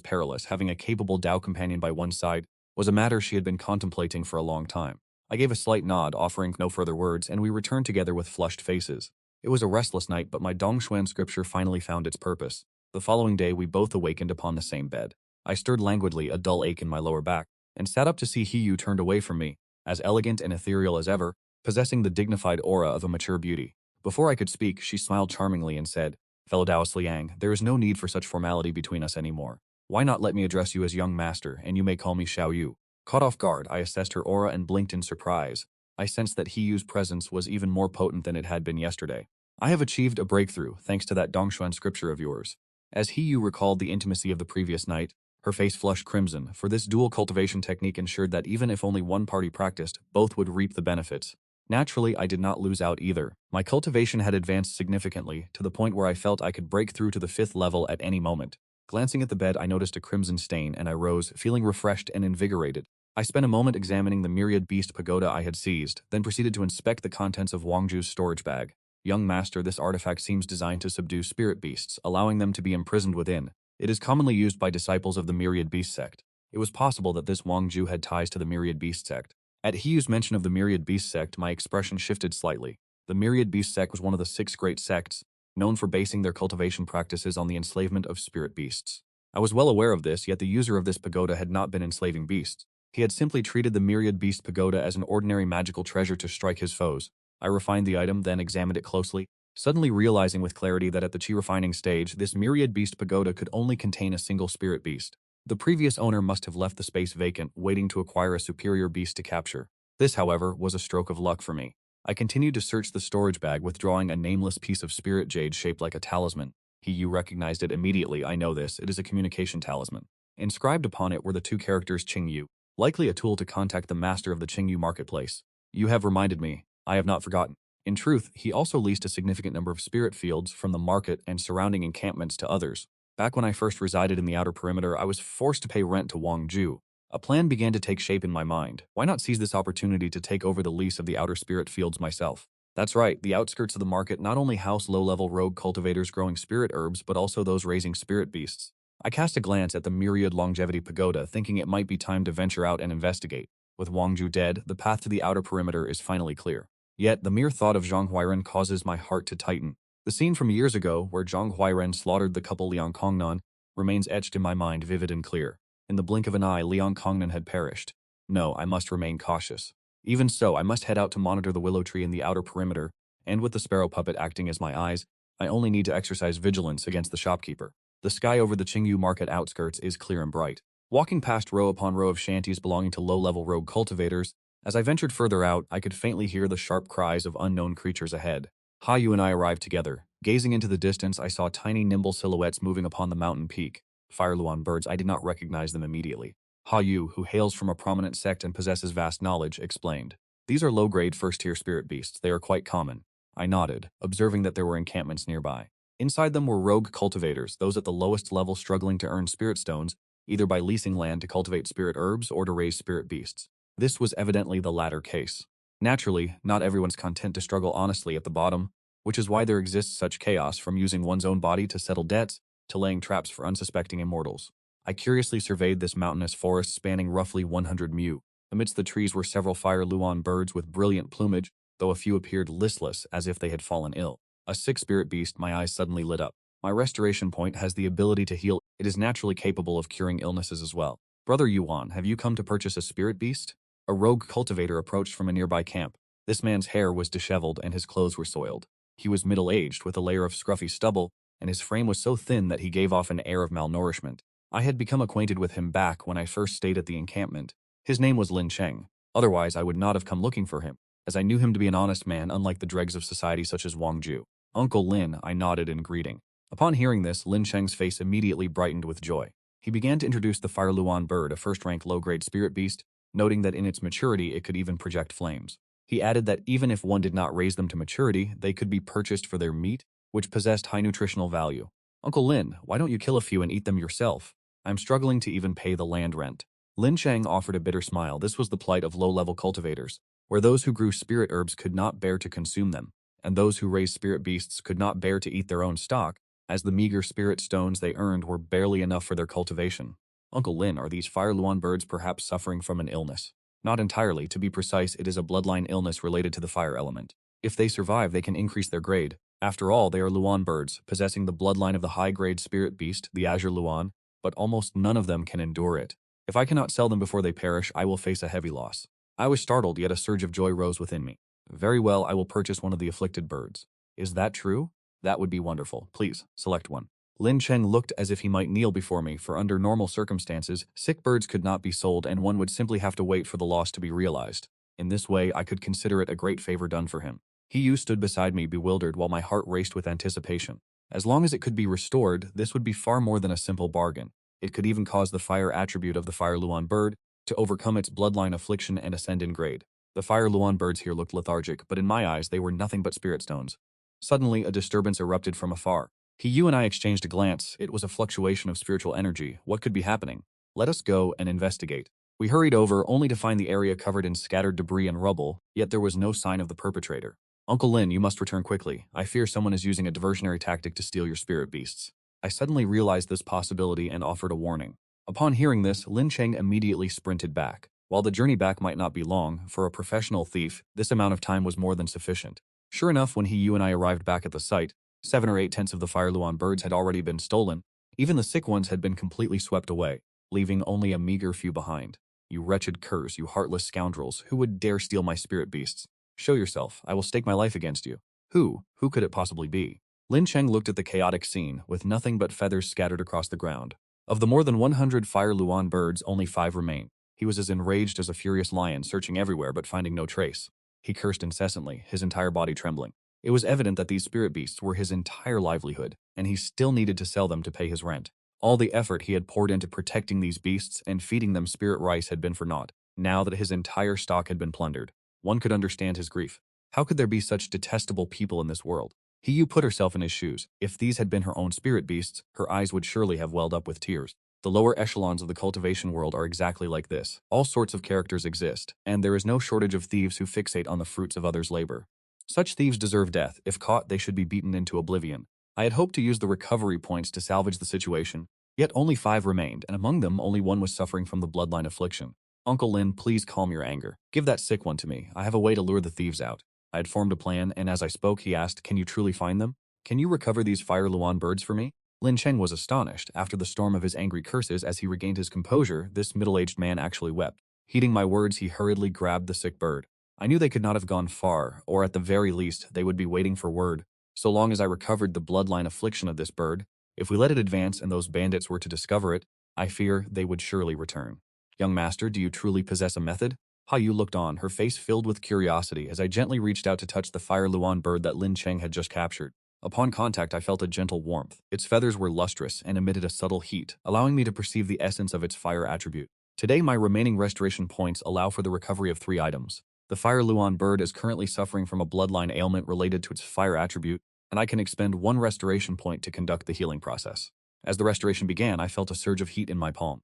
perilous. Having a capable Tao companion by one's side was a matter she had been contemplating for a long time. I gave a slight nod, offering no further words, and we returned together with flushed faces. It was a restless night, but my Dongxuan scripture finally found its purpose. The following day, we both awakened upon the same bed. I stirred languidly, a dull ache in my lower back, and sat up to see He-Yu turned away from me, as elegant and ethereal as ever, possessing the dignified aura of a mature beauty. Before I could speak, she smiled charmingly and said, "Fellow Taoist Liang, there is no need for such formality between us anymore. Why not let me address you as young master, and you may call me Xiao Yu." Caught off guard, I assessed her aura and blinked in surprise. I sensed that He-Yu's presence was even more potent than it had been yesterday. "I have achieved a breakthrough, thanks to that Dongxuan scripture of yours." As He-Yu recalled the intimacy of the previous night, her face flushed crimson, for this dual cultivation technique ensured that even if only one party practiced, both would reap the benefits. Naturally, I did not lose out either. My cultivation had advanced significantly, to the point where I felt I could break through to the 5th level at any moment. Glancing at the bed, I noticed a crimson stain, and I rose, feeling refreshed and invigorated. I spent a moment examining the myriad beast pagoda I had seized, then proceeded to inspect the contents of Wangju's storage bag. Young master, this artifact seems designed to subdue spirit beasts, allowing them to be imprisoned within. It is commonly used by disciples of the myriad beast sect. It was possible that this Wangju had ties to the myriad beast sect. At Hiyu's mention of the myriad beast sect, my expression shifted slightly. The myriad beast sect was one of the 6 great sects, known for basing their cultivation practices on the enslavement of spirit beasts. I was well aware of this, yet the user of this pagoda had not been enslaving beasts. He had simply treated the myriad beast pagoda as an ordinary magical treasure to strike his foes. I refined the item, then examined it closely, suddenly realizing with clarity that at the chi refining stage, this myriad beast pagoda could only contain a single spirit beast. The previous owner must have left the space vacant, waiting to acquire a superior beast to capture. This, however, was a stroke of luck for me. I continued to search the storage bag, withdrawing a nameless piece of spirit jade shaped like a talisman. You recognized it immediately. I know this. It is a communication talisman. Inscribed upon it were the 2 characters Qingyu, likely a tool to contact the master of the Qingyu marketplace. You have reminded me. I have not forgotten. In truth, he also leased a significant number of spirit fields from the market and surrounding encampments to others. Back when I first resided in the outer perimeter, I was forced to pay rent to Wangju. A plan began to take shape in my mind. Why not seize this opportunity to take over the lease of the outer spirit fields myself? That's right, the outskirts of the market not only house low-level rogue cultivators growing spirit herbs, but also those raising spirit beasts. I cast a glance at the myriad longevity pagoda, thinking it might be time to venture out and investigate. With Wangju dead, the path to the outer perimeter is finally clear. Yet, the mere thought of Zhang Huairen causes my heart to tighten. The scene from years ago, where Zhang Huairen slaughtered the couple Liang Kongnan, remains etched in my mind vivid and clear. In the blink of an eye, Liang Kongnan had perished. No, I must remain cautious. Even so, I must head out to monitor the willow tree in the outer perimeter, and with the sparrow puppet acting as my eyes, I only need to exercise vigilance against the shopkeeper. The sky over the Qingyu market outskirts is clear and bright. Walking past row upon row of shanties belonging to low-level rogue cultivators, as I ventured further out, I could faintly hear the sharp cries of unknown creatures ahead. Hayu and I arrived together. Gazing into the distance, I saw tiny nimble silhouettes moving upon the mountain peak. Fire Luan birds, I did not recognize them immediately. Hayu, who hails from a prominent sect and possesses vast knowledge, explained. These are low-grade first-tier spirit beasts. They are quite common. I nodded, observing that there were encampments nearby. Inside them were rogue cultivators, those at the lowest level struggling to earn spirit stones, either by leasing land to cultivate spirit herbs or to raise spirit beasts. This was evidently the latter case. Naturally, not everyone's content to struggle honestly at the bottom, which is why there exists such chaos, from using one's own body to settle debts to laying traps for unsuspecting immortals. I curiously surveyed this mountainous forest spanning roughly 100 mu. Amidst the trees were several Fire Luan birds with brilliant plumage, though a few appeared listless as if they had fallen ill. A 6 spirit beast, my eyes suddenly lit up. My restoration point has the ability to heal. It is naturally capable of curing illnesses as well. Brother Yuan, have you come to purchase a spirit beast? A rogue cultivator approached from a nearby camp. This man's hair was disheveled and his clothes were soiled. He was middle-aged with a layer of scruffy stubble, and his frame was so thin that he gave off an air of malnourishment. I had become acquainted with him back when I first stayed at the encampment. His name was Lin Cheng. Otherwise, I would not have come looking for him, as I knew him to be an honest man, unlike the dregs of society such as Wang Ju. Uncle Lin, I nodded in greeting. Upon hearing this, Lin Cheng's face immediately brightened with joy. He began to introduce the Fire Luan bird, a first-rank low-grade spirit beast, noting that in its maturity it could even project flames. He added that even if one did not raise them to maturity, they could be purchased for their meat, which possessed high nutritional value. Uncle Lin, why don't you kill a few and eat them yourself? I'm struggling to even pay the land rent. Lin Cheng offered a bitter smile. This was the plight of low-level cultivators, where those who grew spirit herbs could not bear to consume them, and those who raised spirit beasts could not bear to eat their own stock, as the meager spirit stones they earned were barely enough for their cultivation. Uncle Lin, are these Fire Luan birds perhaps suffering from an illness? Not entirely. To be precise, it is a bloodline illness related to the fire element. If they survive, they can increase their grade. After all, they are Luan birds, possessing the bloodline of the high-grade spirit beast, the Azure Luan, but almost none of them can endure it. If I cannot sell them before they perish, I will face a heavy loss. I was startled, yet a surge of joy rose within me. Very well, I will purchase one of the afflicted birds. Is that true? That would be wonderful. Please, select one. Lin Cheng looked as if he might kneel before me, for under normal circumstances, sick birds could not be sold and one would simply have to wait for the loss to be realized. In this way, I could consider it a great favor done for him. He stood beside me bewildered while my heart raced with anticipation. As long as it could be restored, this would be far more than a simple bargain. It could even cause the fire attribute of the Fire Luan bird to overcome its bloodline affliction and ascend in grade. The Fire Luan birds here looked lethargic, but in my eyes they were nothing but spirit stones. Suddenly, a disturbance erupted from afar. You and I exchanged a glance. It was a fluctuation of spiritual energy. What could be happening? Let us go and investigate. We hurried over, only to find the area covered in scattered debris and rubble, yet there was no sign of the perpetrator. Uncle Lin, you must return quickly. I fear someone is using a diversionary tactic to steal your spirit beasts. I suddenly realized this possibility and offered a warning. Upon hearing this, Lin Cheng immediately sprinted back. While the journey back might not be long, for a professional thief, this amount of time was more than sufficient. Sure enough, when you and I arrived back at the site, 7 or 8 tenths of the Fire Luan birds had already been stolen. Even the sick ones had been completely swept away, leaving only a meager few behind. You wretched curs, you heartless scoundrels, who would dare steal my spirit beasts? Show yourself, I will stake my life against you. Who could it possibly be? Lin Cheng looked at the chaotic scene, with nothing but feathers scattered across the ground. Of the more than 100 Fire Luan birds, only 5 remained. He was as enraged as a furious lion, searching everywhere but finding no trace. He cursed incessantly, his entire body trembling. It was evident that these spirit beasts were his entire livelihood, and he still needed to sell them to pay his rent. All the effort he had poured into protecting these beasts and feeding them spirit rice had been for naught, now that his entire stock had been plundered. One could understand his grief. How could there be such detestable people in this world? Hiyu put herself in his shoes. If these had been her own spirit beasts, her eyes would surely have welled up with tears. The lower echelons of the cultivation world are exactly like this. All sorts of characters exist, and there is no shortage of thieves who fixate on the fruits of others' labor. Such thieves deserve death. If caught, they should be beaten into oblivion. I had hoped to use the recovery points to salvage the situation, yet only 5 remained, and among them only 1 was suffering from the bloodline affliction. Uncle Lin, please calm your anger. Give that sick one to me. I have a way to lure the thieves out. I had formed a plan, and as I spoke, he asked, can you truly find them? Can you recover these Fire Luan birds for me? Lin Cheng was astonished. After the storm of his angry curses, as he regained his composure, this middle-aged man actually wept. Heeding my words, he hurriedly grabbed the sick bird. I knew they could not have gone far, or at the very least, they would be waiting for word. So long as I recovered the bloodline affliction of this bird, if we let it advance and those bandits were to discover it, I fear they would surely return. Young master, do you truly possess a method? Yu looked on, her face filled with curiosity as I gently reached out to touch the Fire Luan bird that Lin Cheng had just captured. Upon contact, I felt a gentle warmth. Its feathers were lustrous and emitted a subtle heat, allowing me to perceive the essence of its fire attribute. Today, my remaining restoration points allow for the recovery of 3 items. The Fire Luan bird is currently suffering from a bloodline ailment related to its fire attribute, and I can expend 1 restoration point to conduct the healing process. As the restoration began, I felt a surge of heat in my palm.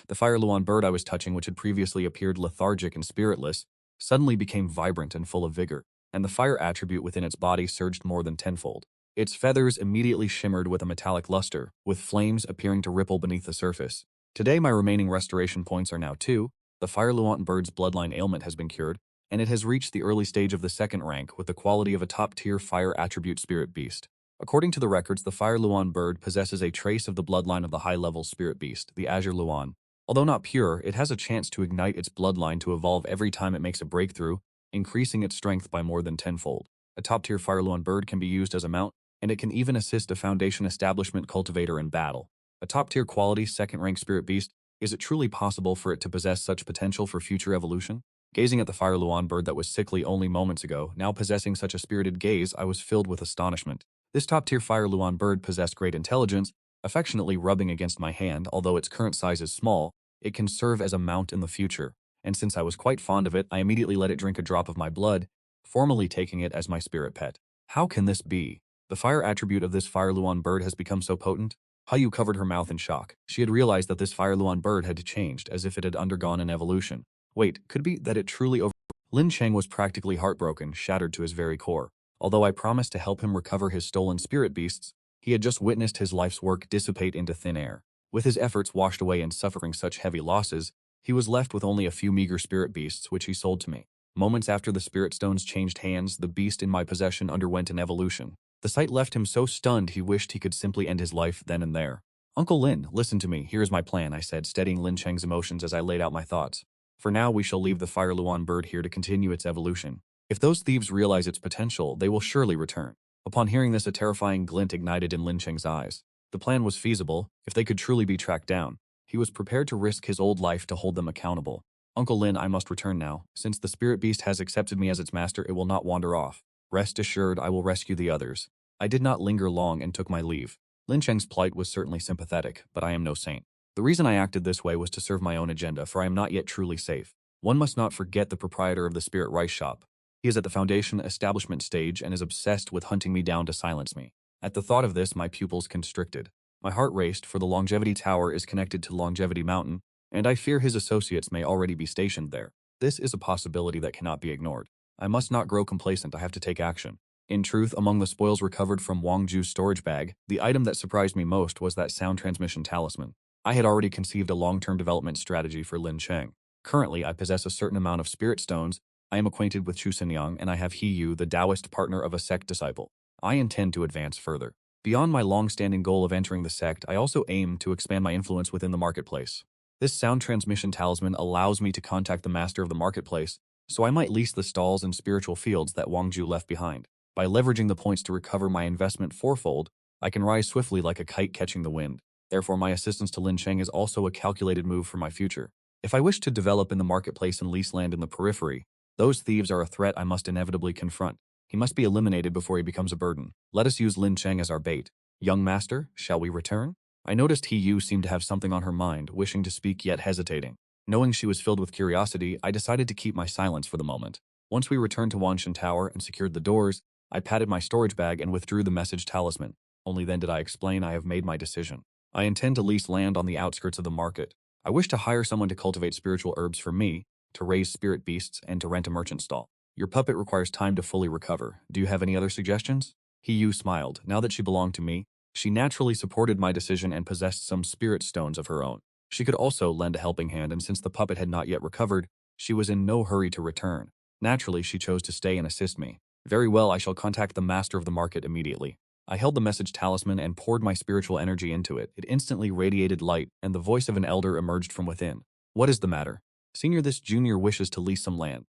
The Fire Luan bird I was touching, which had previously appeared lethargic and spiritless, suddenly became vibrant and full of vigor, and the fire attribute within its body surged more than tenfold. Its feathers immediately shimmered with a metallic luster, with flames appearing to ripple beneath the surface. Today, my remaining restoration points are now 2. The Fire Luan bird's bloodline ailment has been cured, and it has reached the early stage of the 2nd rank with the quality of a top-tier fire attribute spirit beast. According to the records, the Fire Luan bird possesses a trace of the bloodline of the high-level spirit beast, the Azure Luan. Although not pure, it has a chance to ignite its bloodline to evolve every time it makes a breakthrough, increasing its strength by more than tenfold. A top-tier Fire Luan bird can be used as a mount, and it can even assist a Foundation establishment cultivator in battle. A top-tier quality 2nd-rank spirit beast, is it truly possible for it to possess such potential for future evolution? Gazing at the Fire Luan bird that was sickly only moments ago, now possessing such a spirited gaze, I was filled with astonishment. This top-tier Fire Luan bird possessed great intelligence, affectionately rubbing against my hand. Although its current size is small, it can serve as a mount in the future, and since I was quite fond of it, I immediately let it drink a drop of my blood, formally taking it as my spirit pet. How can this be? The fire attribute of this Fire Luan bird has become so potent? Yu covered her mouth in shock. She had realized that this Fire Luan bird had changed, as if it had undergone an evolution. Wait, could it be that it truly over— Lin Cheng was practically heartbroken, shattered to his very core. Although I promised to help him recover his stolen spirit beasts, he had just witnessed his life's work dissipate into thin air. With his efforts washed away and suffering such heavy losses, he was left with only a few meager spirit beasts which he sold to me. Moments after the spirit stones changed hands, the beast in my possession underwent an evolution. The sight left him so stunned he wished he could simply end his life then and there. Uncle Lin, listen to me. Here is my plan, I said, steadying Lin Cheng's emotions as I laid out my thoughts. For now, we shall leave the Fire Luan bird here to continue its evolution. If those thieves realize its potential, they will surely return. Upon hearing this, a terrifying glint ignited in Lin Cheng's eyes. The plan was feasible, if they could truly be tracked down. He was prepared to risk his old life to hold them accountable. Uncle Lin, I must return now. Since the spirit beast has accepted me as its master, it will not wander off. Rest assured, I will rescue the others. I did not linger long and took my leave. Lin Cheng's plight was certainly sympathetic, but I am no saint. The reason I acted this way was to serve my own agenda, for I am not yet truly safe. One must not forget the proprietor of the Spirit Rice Shop. He is at the foundation establishment stage and is obsessed with hunting me down to silence me. At the thought of this, my pupils constricted. My heart raced, for the Longevity Tower is connected to Longevity Mountain, and I fear his associates may already be stationed there. This is a possibility that cannot be ignored. I must not grow complacent, I have to take action. In truth, among the spoils recovered from Wang Ju's storage bag, the item that surprised me most was that sound transmission talisman. I had already conceived a long-term development strategy for Lin Cheng. Currently, I possess a certain amount of spirit stones, I am acquainted with Chu Xinyang, and I have He Yu, the Taoist partner of a sect disciple. I intend to advance further. Beyond my long-standing goal of entering the sect, I also aim to expand my influence within the marketplace. This sound transmission talisman allows me to contact the master of the marketplace, so I might lease the stalls and spiritual fields that Wang Ju left behind. By leveraging the points to recover my investment fourfold, I can rise swiftly like a kite catching the wind. Therefore, my assistance to Lin Cheng is also a calculated move for my future. If I wish to develop in the marketplace and lease land in the periphery, those thieves are a threat I must inevitably confront. He must be eliminated before he becomes a burden. Let us use Lin Cheng as our bait. Young master, shall we return? I noticed He Yu seemed to have something on her mind, wishing to speak yet hesitating. Knowing she was filled with curiosity, I decided to keep my silence for the moment. Once we returned to Wanshan Tower and secured the doors, I patted my storage bag and withdrew the message talisman. Only then did I explain I have made my decision. I intend to lease land on the outskirts of the market. I wish to hire someone to cultivate spiritual herbs for me, to raise spirit beasts, and to rent a merchant stall. Your puppet requires time to fully recover. Do you have any other suggestions? He Yu smiled. Now that she belonged to me, she naturally supported my decision and possessed some spirit stones of her own. She could also lend a helping hand, and since the puppet had not yet recovered, she was in no hurry to return. Naturally, she chose to stay and assist me. Very well, I shall contact the master of the market immediately. I held the message talisman and poured my spiritual energy into it. It instantly radiated light, and the voice of an elder emerged from within. What is the matter? Senior, this junior wishes to lease some land.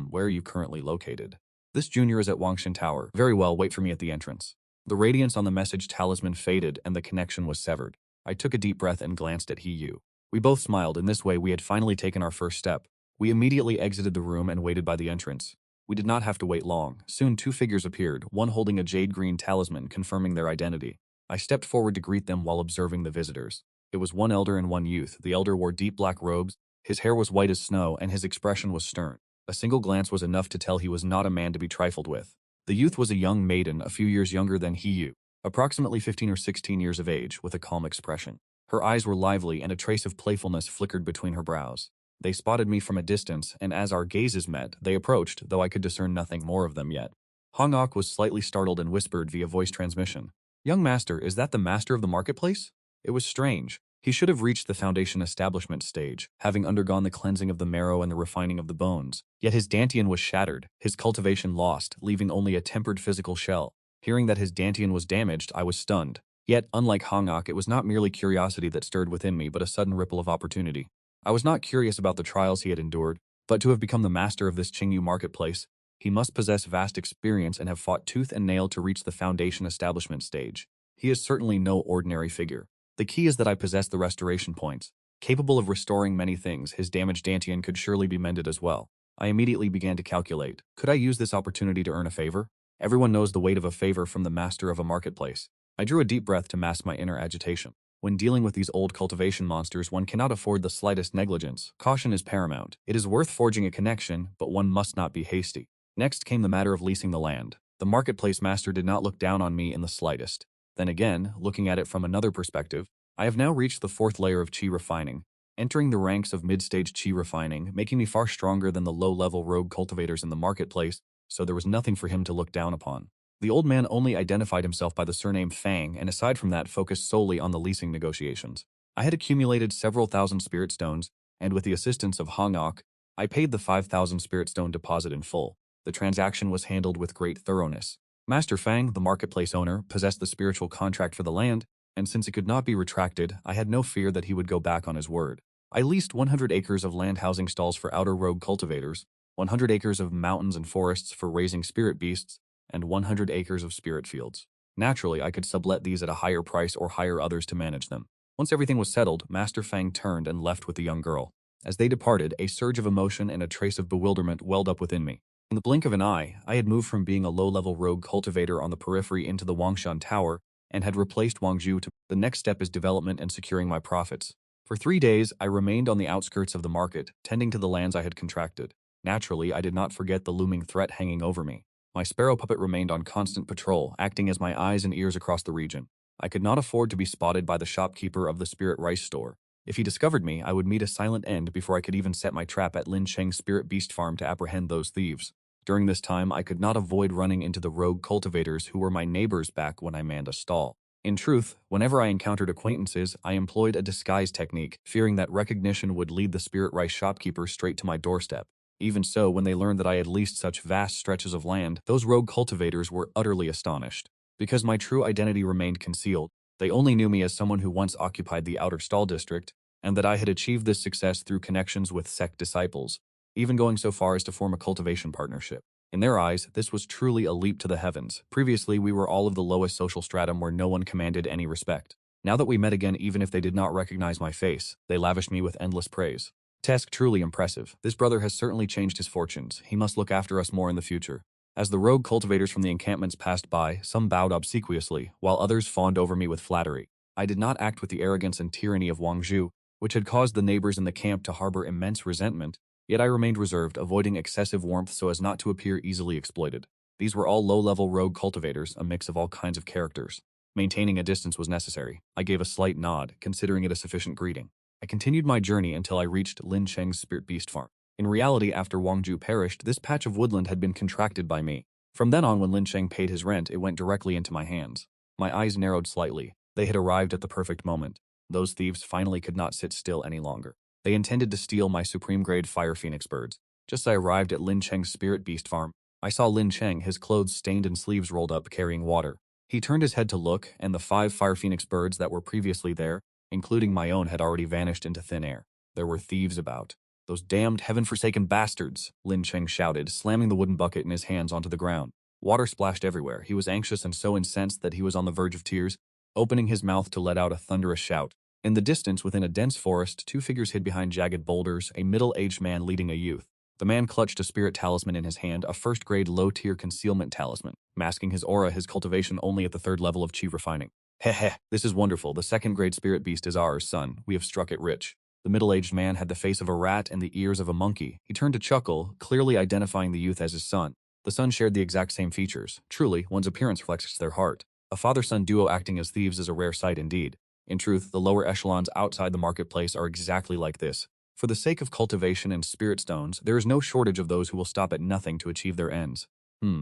Where are you currently located? This junior is at Wangshan Tower. Very well, wait for me at the entrance. The radiance on the message talisman faded and the connection was severed. I took a deep breath and glanced at He Yu. We both smiled. In this way, we had finally taken our first step. We immediately exited the room and waited by the entrance. We did not have to wait long. Soon 2 figures appeared, one holding a jade-green talisman confirming their identity. I stepped forward to greet them while observing the visitors. It was one elder and one youth. The elder wore deep black robes, his hair was white as snow, and his expression was stern. A single glance was enough to tell he was not a man to be trifled with. The youth was a young maiden, a few years younger than He Yu, approximately 15 or 16 years of age, with a calm expression. Her eyes were lively and a trace of playfulness flickered between her brows. They spotted me from a distance, and as our gazes met, they approached, though I could discern nothing more of them yet. Hong Ok was slightly startled and whispered via voice transmission, "Young master, is that the master of the marketplace?" It was strange. He should have reached the foundation establishment stage, having undergone the cleansing of the marrow and the refining of the bones. Yet his dantian was shattered, his cultivation lost, leaving only a tempered physical shell. Hearing that his dantian was damaged, I was stunned. Yet, unlike Hong Ok, it was not merely curiosity that stirred within me, but a sudden ripple of opportunity. I was not curious about the trials he had endured, but to have become the master of this Qingyu marketplace, he must possess vast experience and have fought tooth and nail to reach the foundation establishment stage. He is certainly no ordinary figure. The key is that I possess the restoration points. Capable of restoring many things, his damaged dantian could surely be mended as well. I immediately began to calculate. Could I use this opportunity to earn a favor? Everyone knows the weight of a favor from the master of a marketplace. I drew a deep breath to mask my inner agitation. When dealing with these old cultivation monsters, one cannot afford the slightest negligence. Caution is paramount. It is worth forging a connection, but one must not be hasty. Next came the matter of leasing the land. The marketplace master did not look down on me in the slightest. Then again, looking at it from another perspective, I have now reached the 4th layer of qi refining, entering the ranks of mid-stage qi refining, making me far stronger than the low-level rogue cultivators in the marketplace, so there was nothing for him to look down upon. The old man only identified himself by the surname Fang, and aside from that focused solely on the leasing negotiations. I had accumulated several thousand spirit stones, and with the assistance of Hong Ok, I paid the 5,000 spirit stone deposit in full. The transaction was handled with great thoroughness. Master Fang, the marketplace owner, possessed the spiritual contract for the land, and since it could not be retracted, I had no fear that he would go back on his word. I leased 100 acres of land housing stalls for outer rogue cultivators, 100 acres of mountains and forests for raising spirit beasts, and 100 acres of spirit fields. Naturally, I could sublet these at a higher price or hire others to manage them. Once everything was settled, Master Fang turned and left with the young girl. As they departed, a surge of emotion and a trace of bewilderment welled up within me. In the blink of an eye, I had moved from being a low-level rogue cultivator on the periphery into the Wangshan Tower and had replaced Wang Ju. The next step is development and securing my profits. For 3 days, I remained on the outskirts of the market, tending to the lands I had contracted. Naturally, I did not forget the looming threat hanging over me. My sparrow puppet remained on constant patrol, acting as my eyes and ears across the region. I could not afford to be spotted by the shopkeeper of the Spirit Rice store. If he discovered me, I would meet a silent end before I could even set my trap at Lin Cheng's Spirit Beast Farm to apprehend those thieves. During this time, I could not avoid running into the rogue cultivators who were my neighbors back when I manned a stall. In truth, whenever I encountered acquaintances, I employed a disguise technique, fearing that recognition would lead the Spirit Rice shopkeeper straight to my doorstep. Even so, when they learned that I had leased such vast stretches of land, those rogue cultivators were utterly astonished. Because my true identity remained concealed, they only knew me as someone who once occupied the outer stall district, and that I had achieved this success through connections with sect disciples, even going so far as to form a cultivation partnership. In their eyes, this was truly a leap to the heavens. Previously, we were all of the lowest social stratum where no one commanded any respect. Now that we met again, even if they did not recognize my face, they lavished me with endless praise. Tesk, truly impressive. This brother has certainly changed his fortunes. He must look after us more in the future. As the rogue cultivators from the encampments passed by, some bowed obsequiously, while others fawned over me with flattery. I did not act with the arrogance and tyranny of Wang Zhu, which had caused the neighbors in the camp to harbor immense resentment, yet I remained reserved, avoiding excessive warmth so as not to appear easily exploited. These were all low-level rogue cultivators, a mix of all kinds of characters. Maintaining a distance was necessary. I gave a slight nod, considering it a sufficient greeting. I continued my journey until I reached Lin Cheng's Spirit Beast Farm. In reality, after Wang Zhu perished, this patch of woodland had been contracted by me. From then on, when Lin Cheng paid his rent, it went directly into my hands. My eyes narrowed slightly. They had arrived at the perfect moment. Those thieves finally could not sit still any longer. They intended to steal my supreme-grade fire phoenix birds. Just as I arrived at Lin Cheng's Spirit Beast Farm, I saw Lin Cheng, his clothes stained and sleeves rolled up, carrying water. He turned his head to look, and the 5 fire phoenix birds that were previously there, including my own, had already vanished into thin air. There were thieves about. Those damned heaven-forsaken bastards, Lin Cheng shouted, slamming the wooden bucket in his hands onto the ground. Water splashed everywhere. He was anxious and so incensed that he was on the verge of tears, opening his mouth to let out a thunderous shout. In the distance, within a dense forest, 2 figures hid behind jagged boulders, a middle-aged man leading a youth. The man clutched a spirit talisman in his hand, a first-grade low-tier concealment talisman, masking his aura, his cultivation only at the 3rd level of chi refining. Heh, this is wonderful. The 2nd-grade spirit beast is ours, son. We have struck it rich. The middle-aged man had the face of a rat and the ears of a monkey. He turned to chuckle, clearly identifying the youth as his son. The son shared the exact same features. Truly, one's appearance reflects their heart. A father-son duo acting as thieves is a rare sight indeed. In truth, the lower echelons outside the marketplace are exactly like this. For the sake of cultivation and spirit stones, there is no shortage of those who will stop at nothing to achieve their ends.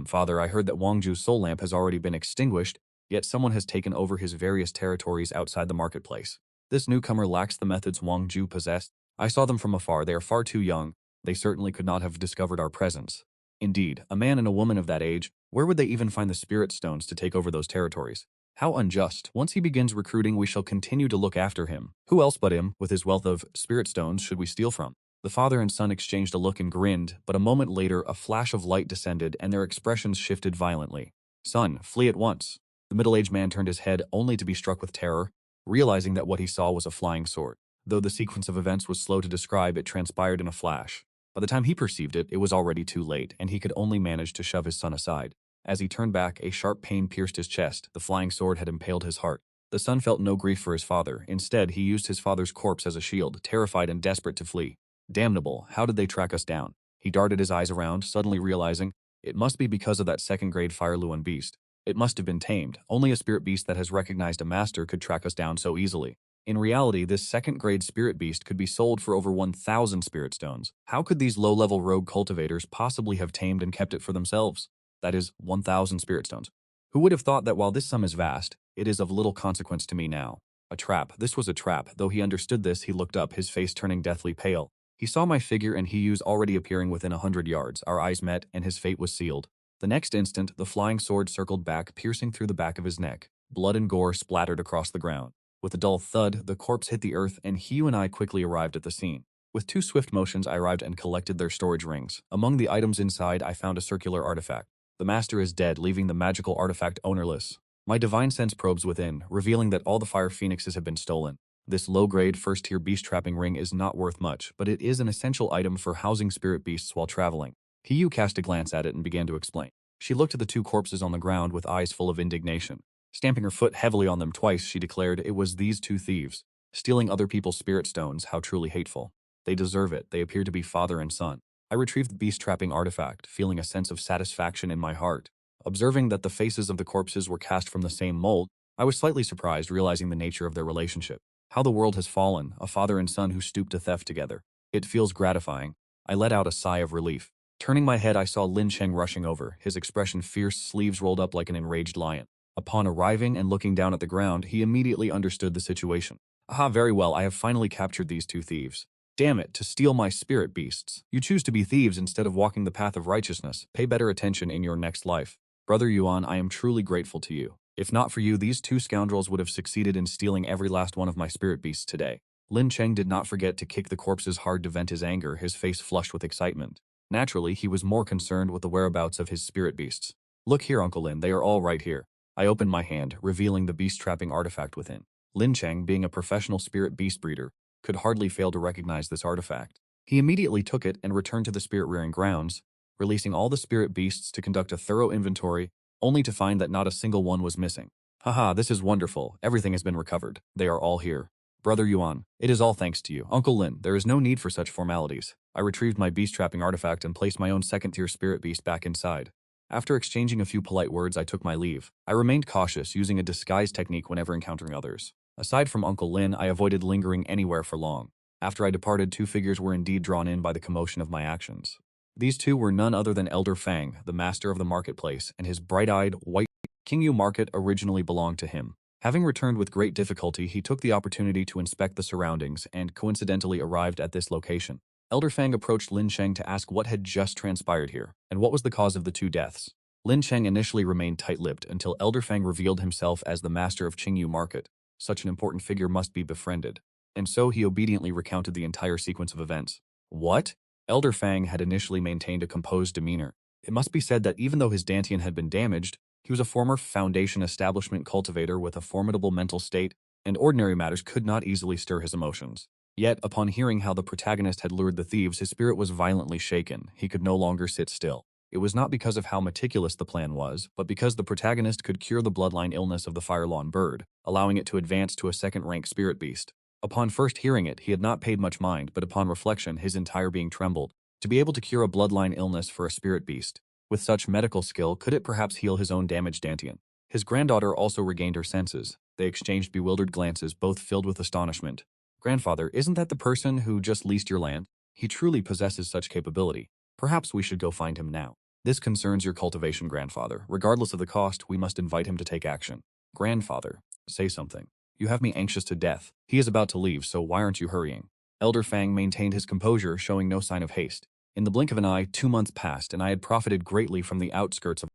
Father, I heard that Wang Zhu's soul lamp has already been extinguished, yet someone has taken over his various territories outside the marketplace. This newcomer lacks the methods Wang Zhu possessed. I saw them from afar. They are far too young. They certainly could not have discovered our presence. Indeed, a man and a woman of that age, where would they even find the spirit stones to take over those territories? How unjust. Once he begins recruiting, we shall continue to look after him. Who else but him, with his wealth of spirit stones, should we steal from? The father and son exchanged a look and grinned, but a moment later a flash of light descended and their expressions shifted violently. Son, flee at once. The middle-aged man turned his head only to be struck with terror, realizing that what he saw was a flying sword. Though the sequence of events was slow to describe, it transpired in a flash. By the time he perceived it, it was already too late, and he could only manage to shove his son aside. As he turned back, a sharp pain pierced his chest. The flying sword had impaled his heart. The son felt no grief for his father. Instead, he used his father's corpse as a shield, terrified and desperate to flee. Damnable, how did they track us down? He darted his eyes around, suddenly realizing it must be because of that 2nd-grade Fire Luan beast. It must have been tamed. Only a spirit beast that has recognized a master could track us down so easily. In reality, this 2nd-grade spirit beast could be sold for over 1,000 spirit stones. How could these low-level rogue cultivators possibly have tamed and kept it for themselves? That is, 1,000 spirit stones. Who would have thought that while this sum is vast, it is of little consequence to me now? A trap. This was a trap. Though he understood this, he looked up, his face turning deathly pale. He saw my figure and he was already appearing within 100 yards. Our eyes met, and his fate was sealed. The next instant, the flying sword circled back, piercing through the back of his neck. Blood and gore splattered across the ground. With a dull thud, the corpse hit the earth, and Hugh and I quickly arrived at the scene. With 2 swift motions, I arrived and collected their storage rings. Among the items inside, I found a circular artifact. The master is dead, leaving the magical artifact ownerless. My divine sense probes within, revealing that all the fire phoenixes have been stolen. This low-grade, first-tier beast-trapping ring is not worth much, but it is an essential item for housing spirit beasts while traveling. Hiyu cast a glance at it and began to explain. She looked at the 2 corpses on the ground with eyes full of indignation. Stamping her foot heavily on them twice, she declared it was these 2 thieves. Stealing other people's spirit stones, how truly hateful. They deserve it, they appear to be father and son. I retrieved the beast-trapping artifact, feeling a sense of satisfaction in my heart. Observing that the faces of the corpses were cast from the same mold, I was slightly surprised, realizing the nature of their relationship. How the world has fallen, a father and son who stooped to theft together. It feels gratifying. I let out a sigh of relief. Turning my head, I saw Lin Cheng rushing over, his expression fierce, sleeves rolled up like an enraged lion. Upon arriving and looking down at the ground, he immediately understood the situation. Aha, very well, I have finally captured these two thieves. Damn it, to steal my spirit beasts. You choose to be thieves instead of walking the path of righteousness. Pay better attention in your next life. Brother Yuan, I am truly grateful to you. If not for you, these two scoundrels would have succeeded in stealing every last one of my spirit beasts today. Lin Cheng did not forget to kick the corpses hard to vent his anger, his face flushed with excitement. Naturally, he was more concerned with the whereabouts of his spirit beasts. Look here, Uncle Lin, they are all right here. I opened my hand, revealing the beast-trapping artifact within. Lin Cheng, being a professional spirit beast breeder, could hardly fail to recognize this artifact. He immediately took it and returned to the spirit-rearing grounds, releasing all the spirit beasts to conduct a thorough inventory, only to find that not a single one was missing. Haha, this is wonderful. Everything has been recovered. They are all here. Brother Yuan, it is all thanks to you. Uncle Lin, there is no need for such formalities. I retrieved my beast-trapping artifact and placed my own second-tier spirit beast back inside. After exchanging a few polite words, I took my leave. I remained cautious, using a disguise technique whenever encountering others. Aside from Uncle Lin, I avoided lingering anywhere for long. After I departed, two figures were indeed drawn in by the commotion of my actions. These two were none other than Elder Fang, the master of the marketplace, and his bright-eyed, white Qingyu market originally belonged to him. Having returned with great difficulty, he took the opportunity to inspect the surroundings and coincidentally arrived at this location. Elder Fang approached Lin Cheng to ask what had just transpired here, and what was the cause of the two deaths. Lin Cheng initially remained tight-lipped until Elder Fang revealed himself as the master of Qingyu Market. Such an important figure must be befriended. And so he obediently recounted the entire sequence of events. What? Elder Fang had initially maintained a composed demeanor. It must be said that even though his Dantian had been damaged, he was a former Foundation establishment cultivator with a formidable mental state, and ordinary matters could not easily stir his emotions. Yet, upon hearing how the protagonist had lured the thieves, his spirit was violently shaken. He could no longer sit still. It was not because of how meticulous the plan was, but because the protagonist could cure the bloodline illness of the Firelawn bird, allowing it to advance to a second-rank spirit beast. Upon first hearing it, he had not paid much mind, but upon reflection, his entire being trembled. To be able to cure a bloodline illness for a spirit beast, with such medical skill, could it perhaps heal his own damaged Dantian? His granddaughter also regained her senses. They exchanged bewildered glances, both filled with astonishment. Grandfather, isn't that the person who just leased your land? He truly possesses such capability. Perhaps we should go find him now. This concerns your cultivation, grandfather. Regardless of the cost, we must invite him to take action. Grandfather, say something. You have me anxious to death. He is about to leave, so why aren't you hurrying? Elder Fang maintained his composure, showing no sign of haste. In the blink of an eye, 2 months passed, and I had profited greatly from the outskirts of